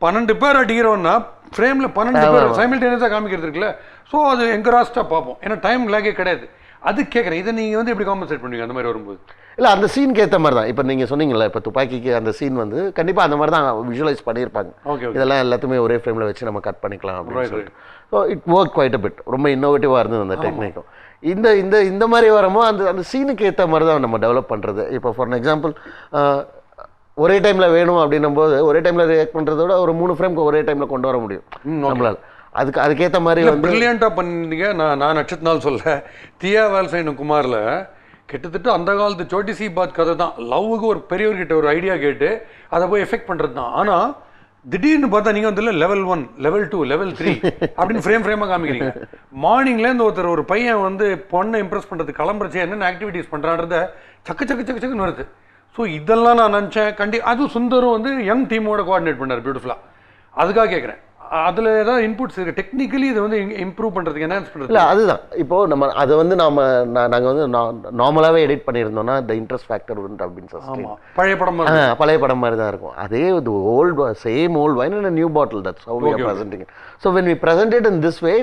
12 பேர் அடிக்கிறோன்னா ஃப்ரேமில் 12 பேர் சைமல்டேனியஸாக காமிக்கிறது இருக்குல்ல. ஸோ அது எங்கராஸ்டாக பார்ப்போம், ஏன்னா டைம் லேக்கே கிடையாது. அது கேட்குறேன், இதை நீங்கள் வந்து எப்படி காம்பன்சேட் பண்ணுவீங்க அந்த மாதிரி வரும்போது? இல்லை, அந்த சீனுக்கு ஏற்ற மாதிரி தான். இப்போ நீங்கள் சொன்னீங்கல்ல, இப்போ துப்பாக்கிக்கு அந்த சீன் வந்து கண்டிப்பாக அந்த மாதிரி தான் விஷுவலைஸ் பண்ணியிருப்பாங்க. ஓகே, இதெல்லாம் எல்லாத்தையுமே ஒரே ஃப்ரேமில் வச்சு நம்ம கட் பண்ணிக்கலாம் அப்படின்னு சொல்லிட்டு. So it work quite a bit. ரொம்ப இன்னோவேட்டிவாக இருந்தது அந்த டெக்னிக்கும். இந்த மாதிரி வரும்போது அந்த சீனுக்கு ஏற்ற மாதிரி தான் நம்ம டெவலப் பண்ணுறது. இப்போ ஃபார் எக்ஸாம்பிள் ஒரே டைமில் வேணும் அப்படின்னும் போது ஒரே டைமில் ரியாக்ட் பண்ணுறத விட ஒரு 3 ஃப்ரேம்க்கு ஒரே டைமில் கொண்டு வர முடியும் நம்மளால். அதுக்கேற்ற மாதிரி வந்து பிரில்லியண்ட்டாக பண்ணீங்க. நான் நட்சத்திரநாள் சொல்ல தியா வேல்சைன் குமாரில் கிட்டத்தட்ட அந்த காலத்து சோட்டி சி பாத் கதை தான். லவ்வுக்கு ஒரு பெரியவர்கிட்ட ஒரு ஐடியா கேட்டு அதை போய் எஃபெக்ட் பண்ணுறது தான். ஆனால் திடீர்னு பார்த்தா நீங்கள் வந்து லெவல் 1, லெவல் 2, லெவல் 3 அப்படின்னு ஃப்ரேமாக காமிக்கிறீங்க. மார்னிங்லேருந்து ஒரு பையன் வந்து பொண்ணை இம்ப்ரெஸ் பண்ணுறதுக்கு கிளம்புறச்சே என்னென்ன ஆக்டிவிட்டீஸ் பண்ணுறான்றத சக்குன்னு வருது. ஸோ இதெல்லாம் நான் நினச்சேன். அதுவும் சுந்தரும் வந்து யங் டீமோட கோஆர்டினேட் பண்ணார் பியூட்டிஃபுல்லாக. அதுக்காக கேட்குறேன், அதில் ஏதாவது இன்புட்ஸ் இருக்குது டெக்னிக்கலி இதை வந்து இம்ப்ரூவ் பண்ணுறதுக்கு, என்ஹான்ஸ் பண்ணுறது? இல்லை, அதுதான் இப்போது நம்ம அதை வந்து நாங்கள் வந்து நார்மலாகவே எடிட் பண்ணியிருந்தோம்னா இந்த இன்ட்ரெஸ்ட் ஃபேக்டர் உண்டு அப்படின்னு சொல்லி பழைய படம் மாதிரி தான் இருக்கும். அதே இது same old wine in a new bottle. That's how we are presenting it. So when we present it in this way,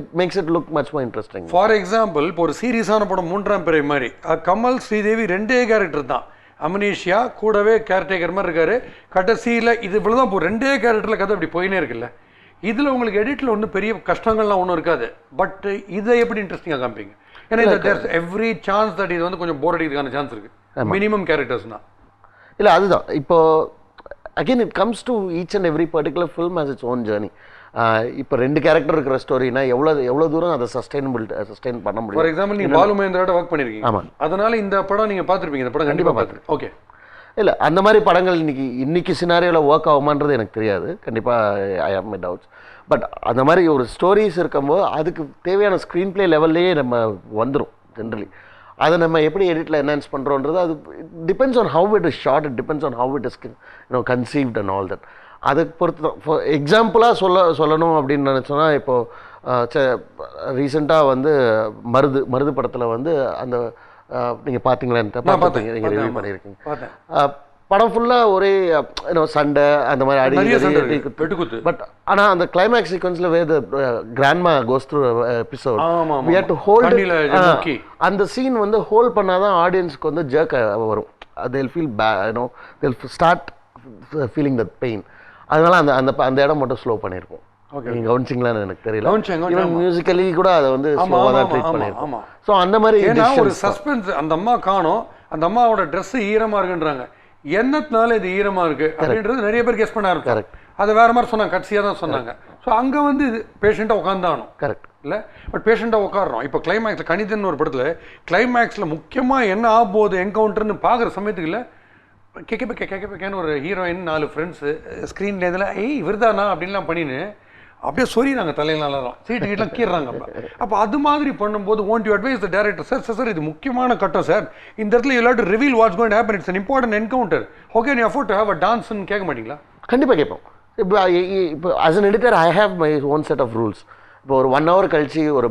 it makes it look much more interesting. For example, இப்போ ஒரு சீரியஸான படம் 3ஆம் பிறை மாதிரி கமல் ஸ்ரீதேவி 2 கேரக்டர் தான். அமனீஷியா கூடவே caretaker மாதிரி இருக்காரு. கடைசியில் இது இவ்வளோதான், இப்போ 2 கேரக்டரில் கதை அப்படி போயினே இருக்குல்ல. இதில் உங்களுக்கு எடிட்டில் ஒன்றும் பெரிய கஷ்டங்கள்லாம் ஒன்றும் இருக்காது. பட் இதை எப்படி இன்ட்ரெஸ்டிங்காக காமிப்பீங்க? ஏன்னா இந்த தேர்ஸ் எவ்ரி சான்ஸ் தட் இது வந்து கொஞ்சம் போர் அடிக்கிறதுக்கான சான்ஸ் இருக்குது மினிமம் கேரக்டர்ஸ்னால். இல்லை, அதுதான் இப்போ again it comes to each and every particular film has its own journey. இப்போ 2 கேரக்டர் இருக்கிற ஸ்டோரினா எவ்வளோ தூரம் அதை சஸ்டைன் பண்ண முடியும். ஃபார் எக்ஸாம்பிள் நீங்கள் பாலு மகேந்திரோட ஒர்க் பண்ணியிருக்கீங்க. ஆமாம், அதனால இந்த படம் நீங்கள் பார்த்துருப்பீங்க. இந்த படம் கண்டிப்பாக பார்த்துருக்கேன். ஓகே, இல்லை அந்த மாதிரி படங்கள் இன்னைக்கு சினாரியோவில் ஒர்க் ஆகுமான்றது எனக்கு தெரியாது. கண்டிப்பாக ஐ ஹேவ் மை டவுட்ஸ். பட் அந்த மாதிரி ஒரு ஸ்டோரிஸ் இருக்கும்போது அதுக்கு தேவையான ஸ்க்ரீன் பிளே லெவல்லையே நம்ம வந்துடும் ஜென்ரலி. அதை நம்ம எப்படி எடிட்டில் என்ஹான்ஸ் பண்ணுறோன்றது அது depends on how it is short, it depends on how it is conceived and all that. அதை பொறுத்து தான். ஃபார் எக்ஸாம்பிளாக சொல்லணும் அப்படின்னு நினச்சோன்னா, இப்போது ரீசெண்டாக வந்து மருது படத்தில் வந்து அந்த நீங்கள் பார்த்தீங்களான்னு பார்த்துருப்பீங்க, நீங்கள் ரிவ்யூ பண்ணியிருக்கீங்க. படம் ஃபுல்லாக ஒரே சண்டை அந்த மாதிரி அடி. பட் ஆனால் அந்த கிளைமேக்ஸ் சீக்வன்ஸில் where the grandma goes through episode we have to hold. அந்த சீன் வந்து ஹோல்ட் பண்ணால் தான் ஆடியன்ஸ்க்கு வந்து ஜர்க் வரும். they'll feel bad, they'll start feeling that pain. அதனால அந்த இடம் மட்டும் ஸ்லோ பண்ணியிருக்கோம். நீங்க கவனிச்சிங்களான்னு எனக்கு தெரியல. ஈவன் மியூசிக்கலி கூட அதை வந்து ஸ்லோவாக தான் ட்ரீட் பண்ணியிருக்கோம். ஸோ அந்த மாதிரி ஒரு சஸ்பென்ஸ். அந்த அம்மா காணோம், அந்த அம்மாவோட ட்ரெஸ் ஈரமா இருக்குன்றாங்க. என்னத்தினால இது ஈரமா இருக்கு அப்படின்றது நிறைய பேர் கெஸ் பண்ண ஆரம்பிச்சாங்க. அதை வேற மாதிரி சொன்னாங்க, கட்சியாக தான் சொன்னாங்க. ஸோ அங்கே வந்து பேஷண்ட்டாக உட்காந்தாகணும். கரெக்ட் இல்லை, பட் பேஷண்ட்டாக உட்காடுறோம். இப்போ கிளைமேக்ஸில் கணிதன் ஒரு படத்தில் கிளைமேக்ஸில் முக்கியமாக என்ன ஆக போகுது என்கவுண்டர்னு பார்க்குற சமயத்துக்கு இல்லை கேட்கன்னு ஒரு ஹீரோயின் 4 ஃப்ரெண்ட்ஸு ஸ்க்ரீன்ல இதில் இவர்தானா அப்படின்லாம் பண்ணின்னு அப்படியே சொரிறாங்க தலையினாலும் சீட்டு கீட்டெலாம் கீறாங்க. அப்போ அது மாதிரி பண்ணும்போது won't you advice the director sir இது முக்கியமான கட்டம் சார், இந்த இடத்துல you have to reveal what's going to happen, it's an important encounter, how can you afford to have a dance ன்னு கேட்க மாட்டீங்களா? கண்டிப்பாக கேட்போம். இப்போ as an editor I have my own set of rules. இப்போ ஒரு 1 hour கழிச்சு ஒரு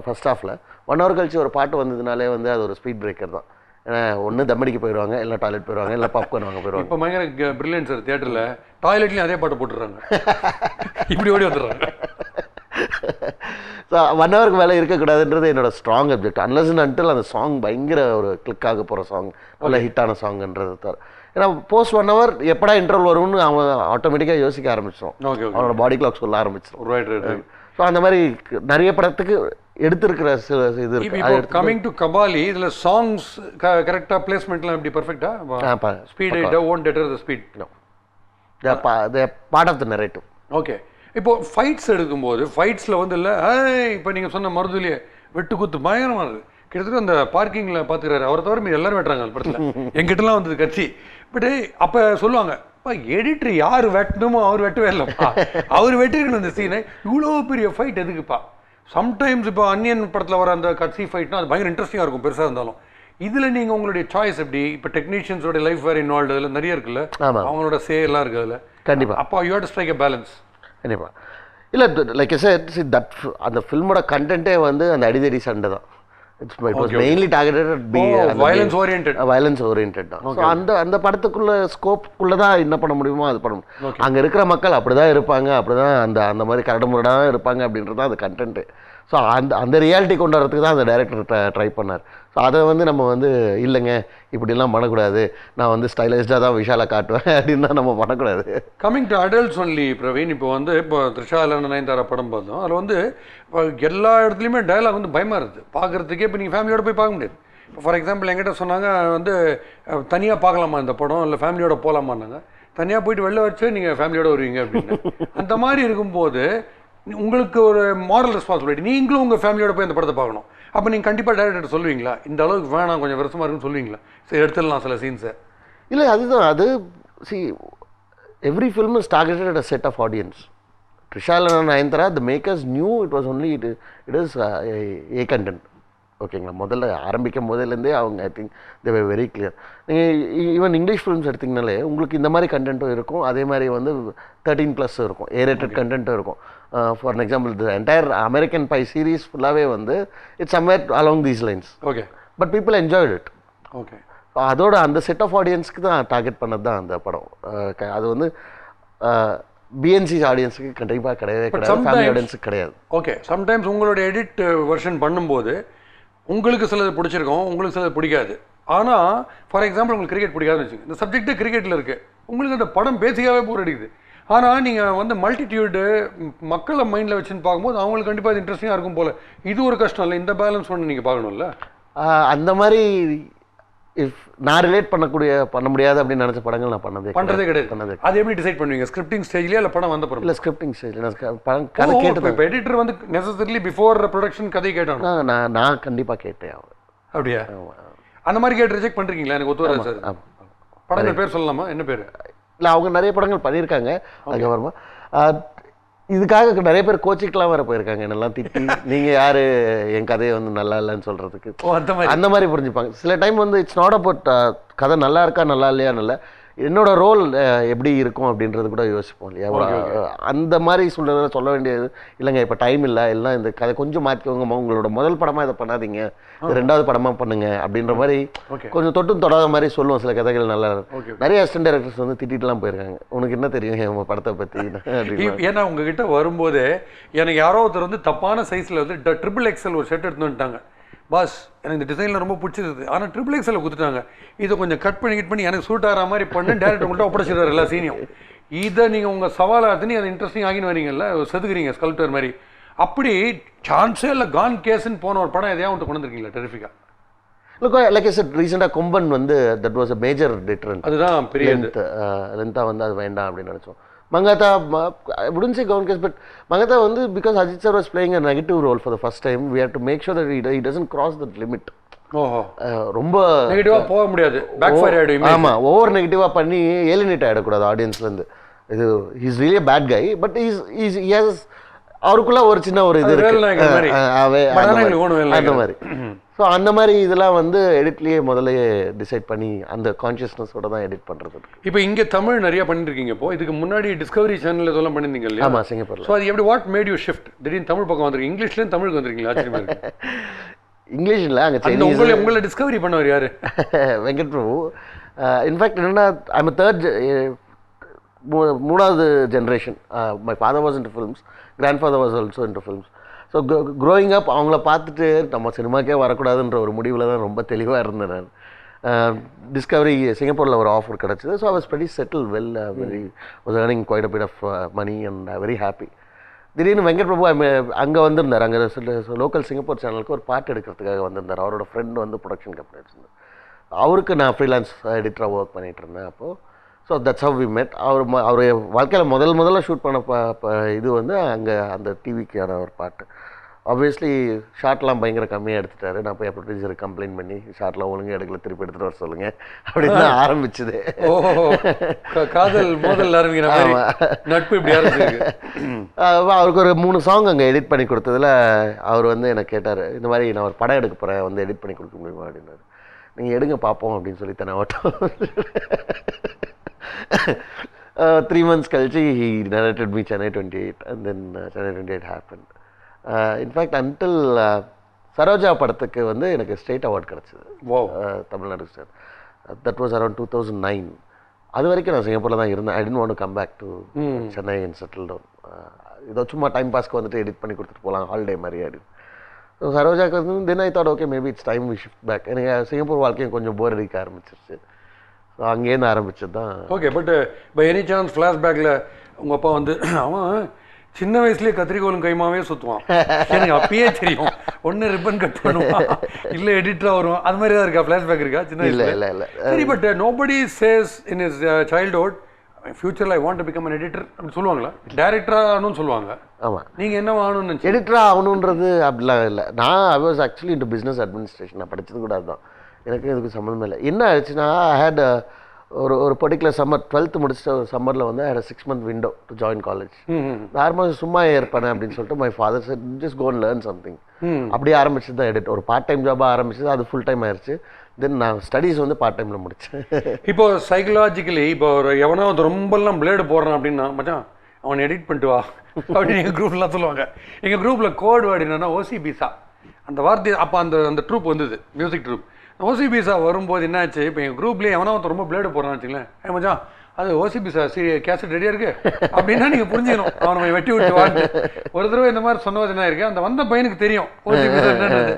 ஃபர்ஸ்ட் ஹாஃபில் 1 hour கழிச்சு ஒரு பாட்டு வந்ததுனாலே வந்து அது ஒரு ஸ்பீட் பிரேக்கர் தான். ஏன்னா ஒன்று தம்மடிக்கு போயிடுவாங்க, இல்லை டாய்லெட் போயிடுவாங்க, இல்லை பாப்கார்ன் வாங்க போயிடுவாங்க. இப்போ பயங்கர பிரில்லியன்ட் சார், தியேட்டரில் டாய்லெட்லேயும் அதே பாட்டு போட்டுடுறாங்க, இப்படி ஓடி வந்துடுறாங்க. ஸோ 1 hourக்கு மேலே இருக்கக்கூடாதுன்றது என்னோட strong object. Unless and until அந்த சாங் பயங்கர ஒரு கிளிக் ஆக போகிற சாங், நல்ல ஹிட்டான சாங்ன்றது தவிர. ஏன்னா போஸ்ட் 1 hour எப்படா இன்டர்வல் வரும்னு அவன் ஆட்டோமேட்டிக்காக யோசிக்க ஆரம்பிச்சிடும், அவனோட பாடி கிளாக் சொல்ல ஆரம்பிச்சிடும். ஸோ அந்த மாதிரி நிறைய படத்துக்கு எடுத்திருக்கிற இது இருக்கு. கமிங் டு கபாலி, இதில் சாங்ஸ் கரெக்டாக பிளேஸ்மெண்ட்லாம் எப்படி பர்ஃபெக்டா? Speed won't deter the speed, part of the narrative. Okay. இப்போ ஃபைட்ஸ் எடுக்கும்போது ஃபைட்ஸில் வந்து இல்லை இப்போ நீங்கள் சொன்ன மருதுலையே வெட்டு குத்து பயங்கரமாக இருக்குது. கிட்டத்தட்ட அந்த பார்க்கிங்கில் பார்த்துக்கிறாரு, அவரை தவிர மீது எல்லாரும் வெட்டுறாங்க அந்த படத்தில். எங்கிட்டலாம் வந்தது கட்சி. பட் அப்போ சொல்லுவாங்க, எடிட்டர் யார் வெட்டணுமோ அவர் வெட்டவே இல்லைப்பா, அவர் வெட்டிருக்கணும் இந்த சீனை, இவ்வளோ பெரிய ஃபைட் எதுக்குப்பா? சம்டைம்ஸ் இப்போ அன்னியன் படத்தில் வர அந்த கட்சி ஃபைட்னா அது பயங்கர இன்ட்ரெஸ்டிங்காக இருக்கும் பெருசாக இருந்தாலும். இதில் நீங்கள் உங்களுடைய சாய்ஸ் எப்படி? இப்போ டெக்னீஷியன்ஸோட லைஃப் வேறு இன்வால்வ் அதில் நிறைய இருக்குல்ல, அவங்களோட சே எல்லாம் இருக்குது அதில். கண்டிப்பாக. அப்போ you have to strike a balance. கண்டிப்பாக. இல்லை லைக் ஐ செட், தட் அந்த ஃபில்மோட கண்டென்ட்டே வந்து அந்த அடிதடி சண்டை தான். It was mainly targeted at B violence oriented தான். ஸோ அந்த படத்துக்குள்ள ஸ்கோப்புக்குள்ளே தான் என்ன பண்ண முடியுமோ அது பண்ண முடியும். அங்கே இருக்கிற மக்கள் அப்படி தான் இருப்பாங்க, அப்படி தான் அந்த மாதிரி கரடுமுரடாக இருப்பாங்க அப்படின்றது தான் அந்த கண்டென்ட்டு. ஸோ அந்த ரியாலிட்டி கொண்டு வரதுக்கு தான் அந்த டைரக்டர் ட்ரை பண்ணார். ஸோ அதை வந்து நம்ம வந்து இல்லைங்க இப்படிலாம் பண்ணக்கூடாது, நான் வந்து ஸ்டைலைஸ்டாக தான் விஷாலை காட்டுவேன் அப்படின்னு தான் நம்ம பண்ணக்கூடாது. Coming to adults only Praveen, இப்போ த்ரிஷா இல்லைன்னா நயன்தாரா படம் பார்த்தோம், அதில் வந்து இப்போ எல்லா இடத்துலையுமே டயலாக் வந்து பயமாக இருக்குது பார்க்குறதுக்கே. இப்போ நீங்கள் ஃபேமிலியோட போய் பார்க்க முடியாது. இப்போ ஃபார் எக்ஸாம்பிள் என்கிட்ட சொன்னாங்க வந்து தனியாக பார்க்கலாமா இந்த படம், இல்லை ஃபேமிலியோட போகலாமான்னாங்க. தனியாக போயிட்டு வெளில வச்சு நீங்கள் ஃபேமிலியோட வருவீங்க அப்படின்னு. அந்த மாதிரி இருக்கும்போது உங்களுக்கு ஒரு மாரல் ரெஸ்பான்சிபிலிட்டி, நீங்களும் உங்கள் ஃபேமிலியோட போய் அந்த படத்தை பார்க்கணும். அப்போ நீங்கள் கண்டிப்பாக டேரக்டர் சொல்லுவீங்களா இந்த அளவுக்கு வேணாம் கொஞ்சம் வருஷமாக இருக்குன்னு சொல்லுவீங்களா? சரி எடுத்துடலாம் சில சீன்ஸை. இல்லை அதுதான் அது. See every film is targeted at a set of audience. Trisha இல்லைனா Nayanthara the makers knew it was only it is a content. ஓகேங்களா, முதல்ல ஆரம்பிக்கும் போதிலேருந்தே அவங்க I think they were very clear. நீங்கள் ஈவன் இங்கிலீஷ் ஃபிலிம்ஸ் எடுத்திங்கனாலே உங்களுக்கு இந்த மாதிரி கண்டென்ட்டும் இருக்கும், அதே மாதிரி வந்து 13+ இருக்கும், ஏரேட்டட் கண்டென்ட்டும் இருக்கும். For example the entire American Pie series ஃபுல்லாகவே வந்து it's somewhere along these lines. Okay, but people enjoyed it. Okay, அதோட அந்த செட் ஆஃப் ஆடியன்ஸ்க்கு தான் டார்கெட் பண்ணது தான் அந்த படம். அது வந்து பிஎன்சி ஆடியன்ஸுக்கு கண்டிப்பாக கிடையவே கிடையாது, ஃபேமிலி ஆடியன்ஸுக்கு கிடையாது. ஓகே, சம்டைம்ஸ் உங்களோட எடிட் வெர்ஷன் பண்ணும்போது உங்களுக்கு சிலது பிடிச்சிருக்கும், உங்களுக்கு சிலது பிடிக்காது. ஆனால் ஃபார் எக்ஸாம்பிள் உங்களுக்கு கிரிக்கெட் பிடிக்காதுன்னு வச்சுங்க, இந்த சப்ஜெக்டே கிரிக்கெட்டில் இருக்குது, உங்களுக்கு அந்த படம் பேசிக்காகவே போர் அடிக்குது. ஆனால் நீங்கள் வந்து மல்டிடியூடு மக்களை மைண்டில் வச்சுன்னு பார்க்கும்போது அவங்களுக்கு கண்டிப்பாக இது இன்ட்ரெஸ்டிங்காக இருக்கும் போல். இது ஒரு கஷ்டம் இல்லை, இந்த பேலன்ஸ் ஒன்று நீங்கள் பார்க்கணும்ல. அந்த மாதிரி இஃப் நான் ரிலேட் பண்ண முடியாது அப்படின்னு நினச்ச படங்கள் நான் பண்ணுறதே கிடையாது. அது எப்படி டிசைட் பண்ணுவீங்க? ஸ்கிரிப்டிங் ஸ்டேஜ்லேயே இல்லை படம் வந்த படம்? இல்லை ஸ்கிரிப்டிங் ஸ்டேஜில் நான் படம் கதை கேட்டு. இப்போ எடிட்டர் வந்து நெசசரிலி பிஃபோர் ப்ரொடக்ஷன் கதை கேட்டானோ? நான் கண்டிப்பாக கேட்டேன். அப்படியா? அந்த மாதிரி கேட்டு ரிஜெக்ட் பண்ணுறீங்களா? எனக்கு ஒத்து வராது சார். படங்கள் பேர் சொல்லலாமா? என்ன பேர்? இல்லை அவங்க நிறைய படங்கள் பண்ணியிருக்காங்க. அதுக்கப்புறமா இதுக்காக நிறைய பேர் கோச்சிக்கெலாம் வேறு போயிருக்காங்க, என்னெல்லாம் திட்டி நீங்கள் யார் என் கதையை வந்து நல்லா இல்லைன்னு சொல்கிறதுக்கு. அந்த மாதிரி புரிஞ்சுப்பாங்க. சில டைம் வந்து இட்ஸ் நாட் அபவுட் கதை நல்லா இருக்கா நல்லா இல்லையான்னு இல்லை, என்னோட ரோல் எப்படி இருக்கும் அப்படின்றது கூட யோசிப்போம் இல்லையா. அந்த மாதிரி சூழ்நிலை சொல்ல வேண்டியது இல்லைங்க, இப்போ டைம் இல்லை, எல்லாம் இந்த கதை கொஞ்சம் மாற்றிக்கோங்கம்மா, உங்களோட முதல் படமாக இதை பண்ணாதீங்க, ரெண்டாவது படமாக பண்ணுங்க அப்படின்ற மாதிரி கொஞ்சம் தொட்டும் தொடாத மாதிரி சொல்லுவோம். சில கதைகள் நல்லா நிறைய அசிஸ்டன்ட் டைரக்டர்ஸ் வந்து திட்டிட்டுலாம் போயிருக்காங்க, உனக்கு என்ன தெரியும் உங்கள் படத்தை பற்றி. ஏன்னா உங்ககிட்ட வரும்போதே எனக்கு யாரோ ஒருத்தர் வந்து தப்பான சைஸில் வந்து XXL ஒரு ஷர்ட் எடுத்து வந்துட்டாங்க, பாஸ் எனக்கு இந்த டிசைனில் ரொம்ப பிடிச்சிருது, ஆனால் XXL கொடுத்துட்டாங்க, இதை கொஞ்சம் கட் பண்ணி எனக்கு சூட் ஆகிற மாதிரி பண்ணு, டேரக்டர் உங்கள்கிட்ட ஒப்படைச்சிடுறாரு எல்லா சீனியும். இதை நீங்கள் உங்கள் சவாலாக எடுத்துன்னு அதை இன்ட்ரெஸ்டிங் ஆகின்னு வரீங்கல்ல, செதுக்குறீங்க ஸ்கல்ப்டர் மாதிரி. அப்படி சான்ஸே இல்லை கான் கேஸ்ன்னு போன ஒரு படம் எதையா ஒன்று கொண்டு வந்துருக்கீங்களா டெரிஃபிக்காக? லைக் ஐ செட் ரீசெண்டாக கொம்பன் வந்து that was a major difference. அதுதான் பெரிய லென்த்தாக வந்து அது வேண்டாம் அப்படின்னு நினச்சோம். Mangata, I wouldn't say gone case, but Mangata வந்து because Ajit sir was playing a negative role for the first time, we had to make sure that he doesn't cross that limit. ஓஹோ ரொம்ப நெகட்டிவா போக முடியாது, back fire ஆயிடும். ஆமாம், over நெகட்டிவாக பண்ணி ஏலினேட் ஆகிடக்கூடாது ஆடியன்ஸ்லேருந்து. இது is really bad guy, but is அவருக்குள்ள ஒரு சின்ன ஒரு இது இருக்கு அந்த மாதிரி. ஸோ அந்த மாதிரி இதெல்லாம் வந்து எடிட்லேயே முதல்லையே டிசைட் பண்ணி அந்த கான்ஷியஸ்னஸோட தான் எடிட் பண்ணுறது. இப்போ இங்கே தமிழ் நிறைய பண்ணிட்டு இருக்கீங்க. இப்போ இதுக்கு முன்னாடி டிஸ்கவரி சேனல் இதெல்லாம் பண்ணியிருந்தீங்க இல்லையா? ஆமாம், சிங்கப்பூரில். ஸோ அது எப்படி, வாட் மேட் யூ ஷிஃப்ட்? திடீர்னு தமிழ் பக்கம் வந்துருக்கு, இங்கிலீஷ்லேயும் தமிழுக்கு வந்துருக்கீங்களா? ஆச்சரியமா இருக்கு. இங்கிலீஷில் அங்கே உங்களை டிஸ்கவரி பண்ணவர் யார்? வெங்கட் பிரபு. இன்ஃபேக்ட் என்னென்னா, ஐம் தேர்ட், மூணாவது generation. My father was into films, grandfather was also into films. So growing up அவங்கள பார்த்துட்டு நம்ம சினிமாக்கே வரக்கூடாதுன்ற ஒரு முடிவில் தான் ரொம்ப தெளிவாக இருந்தேன் நான். டிஸ்கவரி சிங்கப்பூரில் ஒரு ஆஃபர் கிடச்சிது. So I was very settle well, very was earning quite a bit of money and very happy. திடீர்னு வெங்கட் பிரபு அங்கே வந்திருந்தார். அங்கே லோக்கல் சிங்கப்பூர் சேனலுக்கு ஒரு பாட்டு எடுக்கிறதுக்காக வந்திருந்தார். அவரோட ஃப்ரெண்டு வந்து ப்ரொடக்ஷன் கம்பெனி வச்சுருந்தார். அவருக்கு நான் ஃப்ரீலான்ஸ் எடிட்டராக ஒர்க் பண்ணிகிட்டு இருந்தேன் அப்போது. ஸோ தட்ஸ் ஹவ் வி மெட். அவர் வாழ்க்கையில் முதல்ல ஷூட் பண்ண இது வந்து அங்கே அந்த டிவிக்கான ஒரு பாட்டு. ஆப்வியஸ்லி ஷார்ட்லாம் பயங்கர கம்மியாக எடுத்துட்டாரு. நான் போய் ப்ரொடியூசருக்கு கம்ப்ளைண்ட் பண்ணி ஷார்ட்லாம் ஒழுங்காக எடுக்கல, திருப்பி எடுத்துகிட்டு வர சொல்லுங்கள் அப்படின்னு தான் ஆரம்பிச்சுது. காதல் மோதல் ஆரம்பிக்கிற மாதிரி நட்பு இப்படி ஆரம்பிச்சிருக்கு. அவருக்கு ஒரு 3 சாங் அங்கே எடிட் பண்ணி கொடுத்ததில் அவர் வந்து எனக்கு கேட்டார், இந்த மாதிரி நான் ஒரு படம் எடுக்க போகிறேன், வந்து எடிட் பண்ணி கொடுக்க முடியுமா அப்படின்னாரு. நீங்கள் எடுங்க பார்ப்போம் அப்படின்னு சொல்லி தானே ஓட்டம். 3 months கழிச்சு he narrated me Chennai 28 and then Chennai 28 happened. In fact until Saroja படத்துக்கு வந்து எனக்கு ஸ்டேட் அவார்ட் கிடச்சிது Tamil Nadu state. That was around 2009. அது வரைக்கும் நான் சிங்கப்பூரில் தான் இருந்தேன். I didn't want to come back to Chennai and settle down. இதோ சும்மா டைம் பாஸ்க்கு வந்துட்டு எடிட் பண்ணி கொடுத்துட்டு போகலாம், ஹாலிடே மாதிரி அப்படின்னு. ஸோ சரோஜாக்கு வந்து then I thought okay maybe it's time we shift back. எனக்கு சிங்கப்பூர் வாழ்க்கையும் கொஞ்சம் போர் அடிக்க ஆரம்பிச்சிருச்சு. ஸோ அங்கேருந்து ஆரம்பிச்சது தான். Okay, but by any chance ஃப்ளாஷ்பேக்கில் உங்கள் அப்பா வந்து அவன் சின்ன வயசுலேயே கத்திரிக்கோளும் கைமாவே சுற்றுவான், எனக்கு அப்பயே தெரியும், ஒன்று ரிப்பன் கட் பண்ணுவான், இல்லை எடிட்டராக வருவான், அது மாதிரி தான் இருக்கா? ஃப்ளாஷ்பேக் இருக்கா சின்ன வயசுல? இல்லை இல்லை. சரி, but nobody says in his childhood ஃபியூச்சரில் I want to become an editor அப்படின்னு சொல்லுவாங்களா? டேரக்டராக ஆகணும்னு சொல்லுவாங்க. ஆமாம். நீங்கள் என்ன ஆகணும்னு? எடிட்டராக ஆகணுன்றது அப்படிலாம் இல்லை. நான் I was actually into business administration. நான் படித்தது கூட அதுதான். எனக்கு இதுக்கு சம்மந்தமே இல்லை. என்ன ஆச்சுன்னா, ஐ ஹேட் ஒரு பர்டிகுலர் சம்மர் 12th முடிச்சிட்ட ஒரு சம்மரில் வந்து ஐ had a 6 month window to join college. நார்மலாக சும்மா இருப்பேன் அப்படின்னு சொல்லிட்டு my father said just go and learn something. அப்படியே ஆரம்பிச்சது தான் எடிட். ஒரு பார்ட் டைம் ஜாபாக ஆரம்பிச்சது, அது ஃபுல் டைம் ஆயிடுச்சு. தென் நான் ஸ்டடீஸ் வந்து பார்ட் டைமில் முடித்தேன். இப்போ சைக்கலாஜிக்கலி இப்போ ஒரு எவனாவது ரொம்பலாம் பிளேடு போடுறான் அப்படின்னா, மச்சான் அவன் எடிட் பண்ணிட்டு வா அப்படின்னு எங்கள் குரூப்லாம் சொல்லுவாங்க. எங்கள் குரூப்பில் கோட் வேர்டு என்னன்னா ஓசிபிசா. அந்த வார்த்தை அப்போ அந்த ட்ரூப் வந்தது, மியூசிக் ட்ரூப். ஓசிபிசா வரும்போது என்னாச்சு, இப்போ எங்கள் குரூப்லேயே எவனா ஒருத்தர் ரொம்ப பிளேடு போடுறான்னு வச்சுங்களேன், மச்சான் அது ஓசிபிசா கேசட் ரெடியாக இருக்கு அப்படின்னா நீங்கள் புரிஞ்சுக்கணும், அவனை வெட்டி விட்டு வாங்க. ஒரு தடவை இந்த மாதிரி சொன்னது என்ன இருக்கு, அந்த வந்த பையனுக்கு தெரியும் ஓசிபிசா என்னன்றது.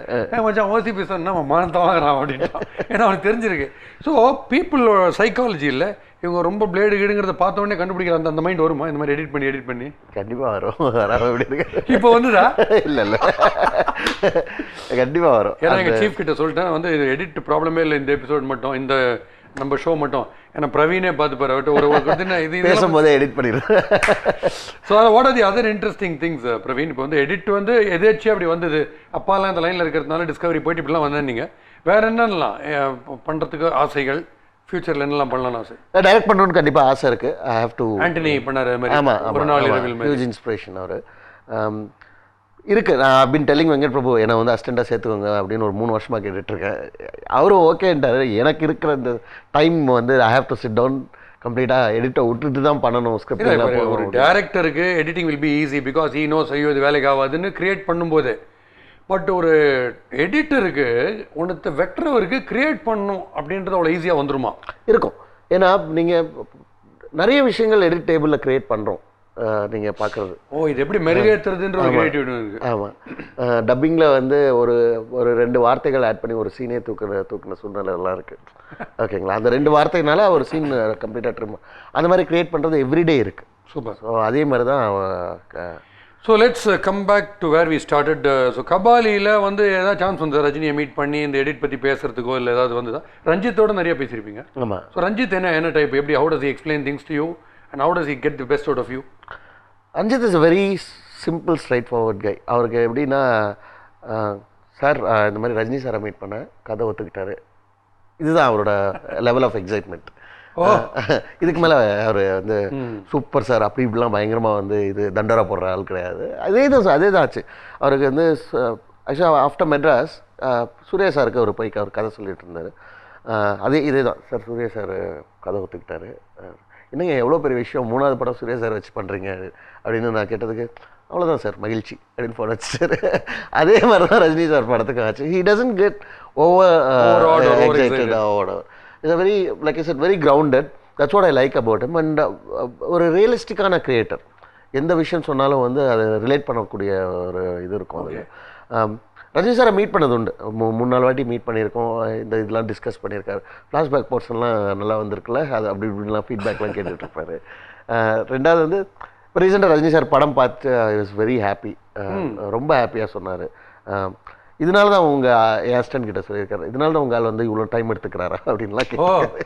மச்சான் ஓசிபிசா என்ன மானத்தை வாங்குறான் அப்படின்ட்டான், ஏன்னா அவனுக்கு தெரிஞ்சிருக்கு. ஸோ பீப்புளோட சைக்காலஜியில் இவங்க ரொம்ப பிளேடு கீடுங்கிறத பார்த்த உடனே கண்டுபிடிக்கிற அந்த மைண்ட் வருமா இந்த மாதிரி எடிட் பண்ணி? கண்டிப்பாக வரும். வராமல் எப்படி இருக்கு இப்போ வந்துதா? இல்லை கண்டிப்பாக வரும். ஏன்னா எங்கள் சீஃப் கிட்ட சொல்லிட்டேன், வந்து இது எடிட் ப்ராப்ளமே இல்லை இந்த எபிசோட் மட்டும், இந்த நம்ம ஷோ மட்டும். ஏன்னா பிரவீனே பார்த்துப்பாரு, ஒரு இது பேசும்போதே எடிட் பண்ணிடுறேன். So what are the other interesting things Praveen? இப்போ வந்து எடிட் வந்து எதேச்சியாக அப்படி வந்தது, அப்பாலாம் இந்த லைனில் இருக்கிறதுனால டிஸ்கவரி போயிட்டு இப்படிலாம் வந்தேன். நீங்கள் வேறு என்னென்னலாம் பண்ணுறதுக்கு ஆசைகள், ஃபியூச்சரில் என்னெல்லாம் பண்ணலாம்னு ஆசை? டைரக்ட் பண்ணணும்னு கண்டிப்பாக ஆசை இருக்குது. ஐ ஹேவ் டு. ஆண்டனி பண்ணார் மாதிரி. ஆமாம், ஒரு நாள் இரவில் ஹியூஜ் இன்ஸ்பிரேஷன் அவர் இருக்குது. நான் பின் டெல்லிங் வெங்கட் பிரபு என்னை வந்து அசிஸ்டண்டாக சேர்த்துக்கோங்க அப்படின்னு ஒரு 3 வருஷமாக கேட்டுட்ருக்கேன். அவரும் ஓகேன்ட்டார். எனக்கு இருக்கிற இந்த டைம் வந்து I have to sit down கம்ப்ளீட்டாக எடிட்டை விட்டுட்டு தான் பண்ணணும். ஸ்கிரிப்ட் ஒரு டேரக்டருக்கு editing will be easy because he knows ஐயோ இது வேலைக்கு ஆகாதுன்னு கிரியேட் பண்ணும்போது. பட் ஒரு எடிட்டருக்கு ஒன்று வெக்டரவருக்கு கிரியேட் பண்ணணும் அப்படின்றது அவ்வளோ ஈஸியாக வந்துருமா? இருக்கும். ஏன்னா நீங்கள் நிறைய விஷயங்கள் எடிட் டேபிளில் கிரியேட் பண்ணுறோம் நீங்கள் பார்க்குறது. இது எப்படி மெருகேற்றுறதுன்ற ஒரு கிரியேட்டிவிட்டி இருக்குது. ஆமாம், டப்பிங்கில் வந்து ஒரு 2 வார்த்தைகள் ஆட் பண்ணி ஒரு சீனே தூக்குன சூழ்நிலைலாம் இருக்குது. ஓகேங்களா? அந்த 2 வார்த்தைனால ஒரு சீன் கம்ப்ளீட்டாக ட்ரிம் அந்த மாதிரி கிரியேட் பண்ணுறது எவ்ரிடே இருக்குது. சூப்பர். ஸோ அதே மாதிரி தான். So let's come back to where we started. So கபாலியில் வந்து ஏதாவது சான்ஸ் வந்து ரஜினியை மீட் பண்ணி இந்த எடிட் பற்றி பேசுறதுக்கோ இல்லை ஏதாவது வந்துதான்? ரஞ்சித்தோட நிறைய பேசியிருப்பீங்க. ஆமாம். ஸோ ரஞ்சித் என்ன டைப், எப்படி how does he explain things to you and how does he get the best out of you? Ranjith is a very simple straightforward guy. அவருக்கு எப்படின்னா சார் இந்த மாதிரி ரஜினி சாரை மீட் பண்ண கதை ஒத்துக்கிட்டாரு. இதுதான் அவரோட லெவல் ஆஃப் எக்ஸைட்மெண்ட். இதுக்கு மேலே அவர் வந்து சூப்பர் சார் அப்படி இப்படிலாம் பயங்கரமாக வந்து இது தண்டரா போடுற ஆள் கிடையாது. அதே தான் ஆச்சு அவருக்கு வந்து. ஆக்சுவலாக ஆஃப்டர் மெட்ராஸ் சூர்யா சாருக்கு அவர் போய் அவர் கதை சொல்லிட்டு இருந்தார். இதே தான் சார், சூர்யா சார் கதை ஒத்துக்கிட்டாரு. என்னங்க எவ்வளோ பெரிய விஷயம், 3வது படம் சூர்யா சார் வச்சு பண்ணுறீங்க அப்படின்னு நான் கேட்டதுக்கு அவ்வளோதான் சார் மகிழ்ச்சி அப்படின்னு ஃபோன் வச்சுட்டார். அதே மாதிரி தான் ரஜினி சார் படத்துக்கு ஆச்சு. He doesn't get over excited over. It's very like I said very grounded. That's what I like about him. And ஒரு ரியலிஸ்டிக்கான கிரியேட்டர். எந்த விஷயம் சொன்னாலும் வந்து அதை ரிலேட் பண்ணக்கூடிய ஒரு இது இருக்கும் அதில். ரஜினி சாரை மீட் பண்ணது உண்டு, 3-4 வாட்டி மீட் பண்ணியிருக்கோம். இதெல்லாம் டிஸ்கஸ் பண்ணியிருக்காரு. ஃப்ளாஷ்பேக் போர்ஷன்லாம் நல்லா வந்திருக்குல்ல, அது அப்படி இப்படிலாம் ஃபீட்பேக்லாம் கேட்டுட்ருப்பாரு. ரெண்டாவது வந்து இப்போ ரீசெண்டாக ரஜினி சார் படம் பார்த்து ஐ வாஸ் வெரி ஹாப்பி. ரொம்ப ஹாப்பியாக சொன்னார். இதனால தான் உங்கள் ஏஸ்டன் கிட்ட சொல்லியிருக்காரு, இதனால தான் உங்கள் ஆள் வந்து இவ்வளோ டைம் எடுத்துக்கிறாரா அப்படின்லாம் கேட்குறாரு.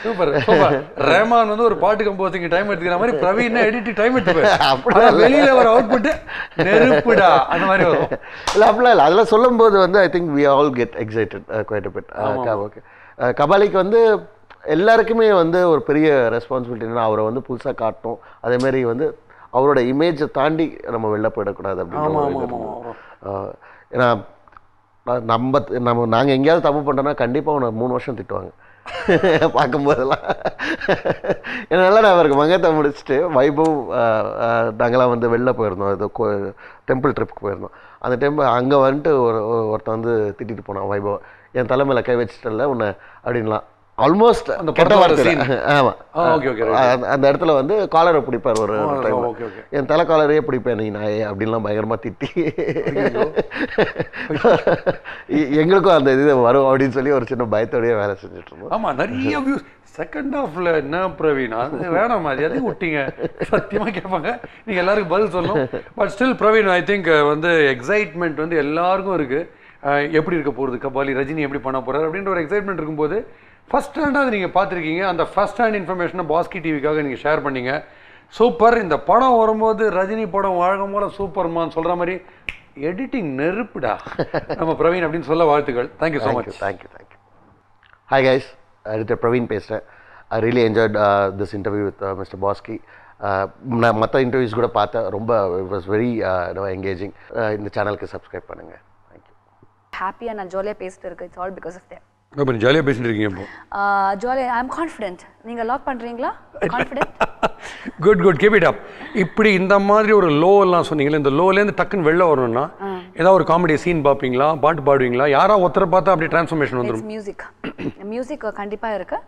Super super. ரஹ்மான் வந்து ஒரு பாட்டு கம்போசிங் டைம் எடுத்துக்கிற மாதிரி பிரவீன் எடிட்டிங் டைம் எடுத்துப்பாரு. அப்படியே வெளியில ஒரு அவுட்புட் நெருப்புடா அந்த மாதிரி வரும். இல்லை அப்படிலாம் இல்லை, அதெல்லாம் சொல்லும்போது வந்து I think we all get excited quite a bit. Okay, கபாலிக்கு வந்து எல்லாருக்குமே வந்து ஒரு பெரிய ரெஸ்பான்சிபிலிட்டி என்னன்னா அவரை வந்து புதுசாக காட்டணும். அதேமாரி வந்து அவரோட இமேஜை தாண்டி நம்ம வெளில போயிடக்கூடாது அப்படின்னு. ஏன்னா நாங்கள் எங்கேயாவது தப்பு பண்ணுறோன்னா கண்டிப்பாக அவனை 3 வருஷம் திட்டுவாங்க பார்க்கும்போதெல்லாம். ஏன்னா நான் அவருக்கு மங்கத்தை முடிச்சுட்டு வைபவ் நாங்களாம் வந்து வெளில போயிருந்தோம், ஏதோ டெம்பிள் ட்ரிப்புக்கு போயிருந்தோம். அந்த டைம் அங்கே வந்துட்டு ஒருத்தன் வந்து திட்டிட்டு போனான் வைபவ், என் தலைமையில் கை வச்சுட்டல உன்னை அப்படின்லாம். ஆல்மோஸ்ட் அந்த கெட்ட வார்த்தை. ஆமாம், அந்த இடத்துல வந்து காலரை பிடிப்பார் ஒரு டைம். என் தலை காலரையே பிடிப்பேன் நீ நாயே அப்படின்லாம் பயங்கரமாக திட்டி எங்களுக்கும் அந்த இது வரும் அப்படின்னு சொல்லி ஒரு சின்ன பயத்தோடய வேலை செஞ்சுட்டு இருந்தோம். ஆமாம், நிறைய வியூஸ். செகண்ட் ஹாஃப்ல என்ன பிரவீன் அது வேணாம் மாதிரி அதையும் விட்டீங்க சத்தியமாக கேட்பாங்க, நீங்கள் எல்லாருக்கும் பதில் சொல்லணும். But still Praveen I think வந்து எக்ஸைட்மெண்ட் வந்து எல்லாருக்கும் இருக்குது. எப்படி இருக்க போகிறது கபாலி, ரஜினி எப்படி பண்ண போகிறார் அப்படின்ற ஒரு எக்ஸைட்மெண்ட் இருக்கும்போது ஃபஸ்ட் ஹேண்டாக நீங்கள் பார்த்துருக்கீங்க. அந்த ஃபஸ்ட் ஹேண்ட் இன்ஃபர்மேஷனை பாஸ்கி டிவிக்காக நீங்கள் ஷேர் பண்ணீங்க. சூப்பர். இந்த படம் வரும்போது ரஜினி படம் வழங்கும் போல சூப்பர்மான்னு சொல்கிற மாதிரி எடிட்டிங் நெருப்புடா நம்ம பிரவீன் அப்படின்னு சொல்ல வாழ்த்துக்கள். Thank you so much. Thank you. Hi guys, editor Praveen பேசுகிறேன். I really enjoyed this interview with mister Baski. நான் மற்ற இன்டர்வியூஸ் கூட பார்த்தேன், ரொம்ப இட் வாஸ் வெரி என்கேஜிங். இந்த சேனலுக்கு சப்ஸ்கிரைப் பண்ணுங்கள். தேங்க்யூ. ஹாப்பியாக நான் ஜாலியாக பேசிட்டு இருக்கேன். It's all because of them. இப்போ ஜாலியாக பேசிட்டு இருக்கீங்க. இப்போ ஜாலியாக ஐ எம் கான்ஃபிடென்ட். நீங்கள் லாக் பண்ணுறீங்களா? Confident. Good keep it up. இப்படி இந்த மாதிரி ஒரு லோ எல்லாம் சொன்னீங்களே, இந்த லோலேருந்து டக்குன்னு வெளில வரணும்னா ஏதாவது ஒரு காமெடி சீன் பார்ப்பீங்களா, பாட்டு பாடுவீங்களா, யாராவது ஒருத்தரை பார்த்தா அப்படியே டிரான்ஸ்ஃபர்மேஷன் வந்துடும்? மியூசிக் கண்டிப்பாக இருக்குது.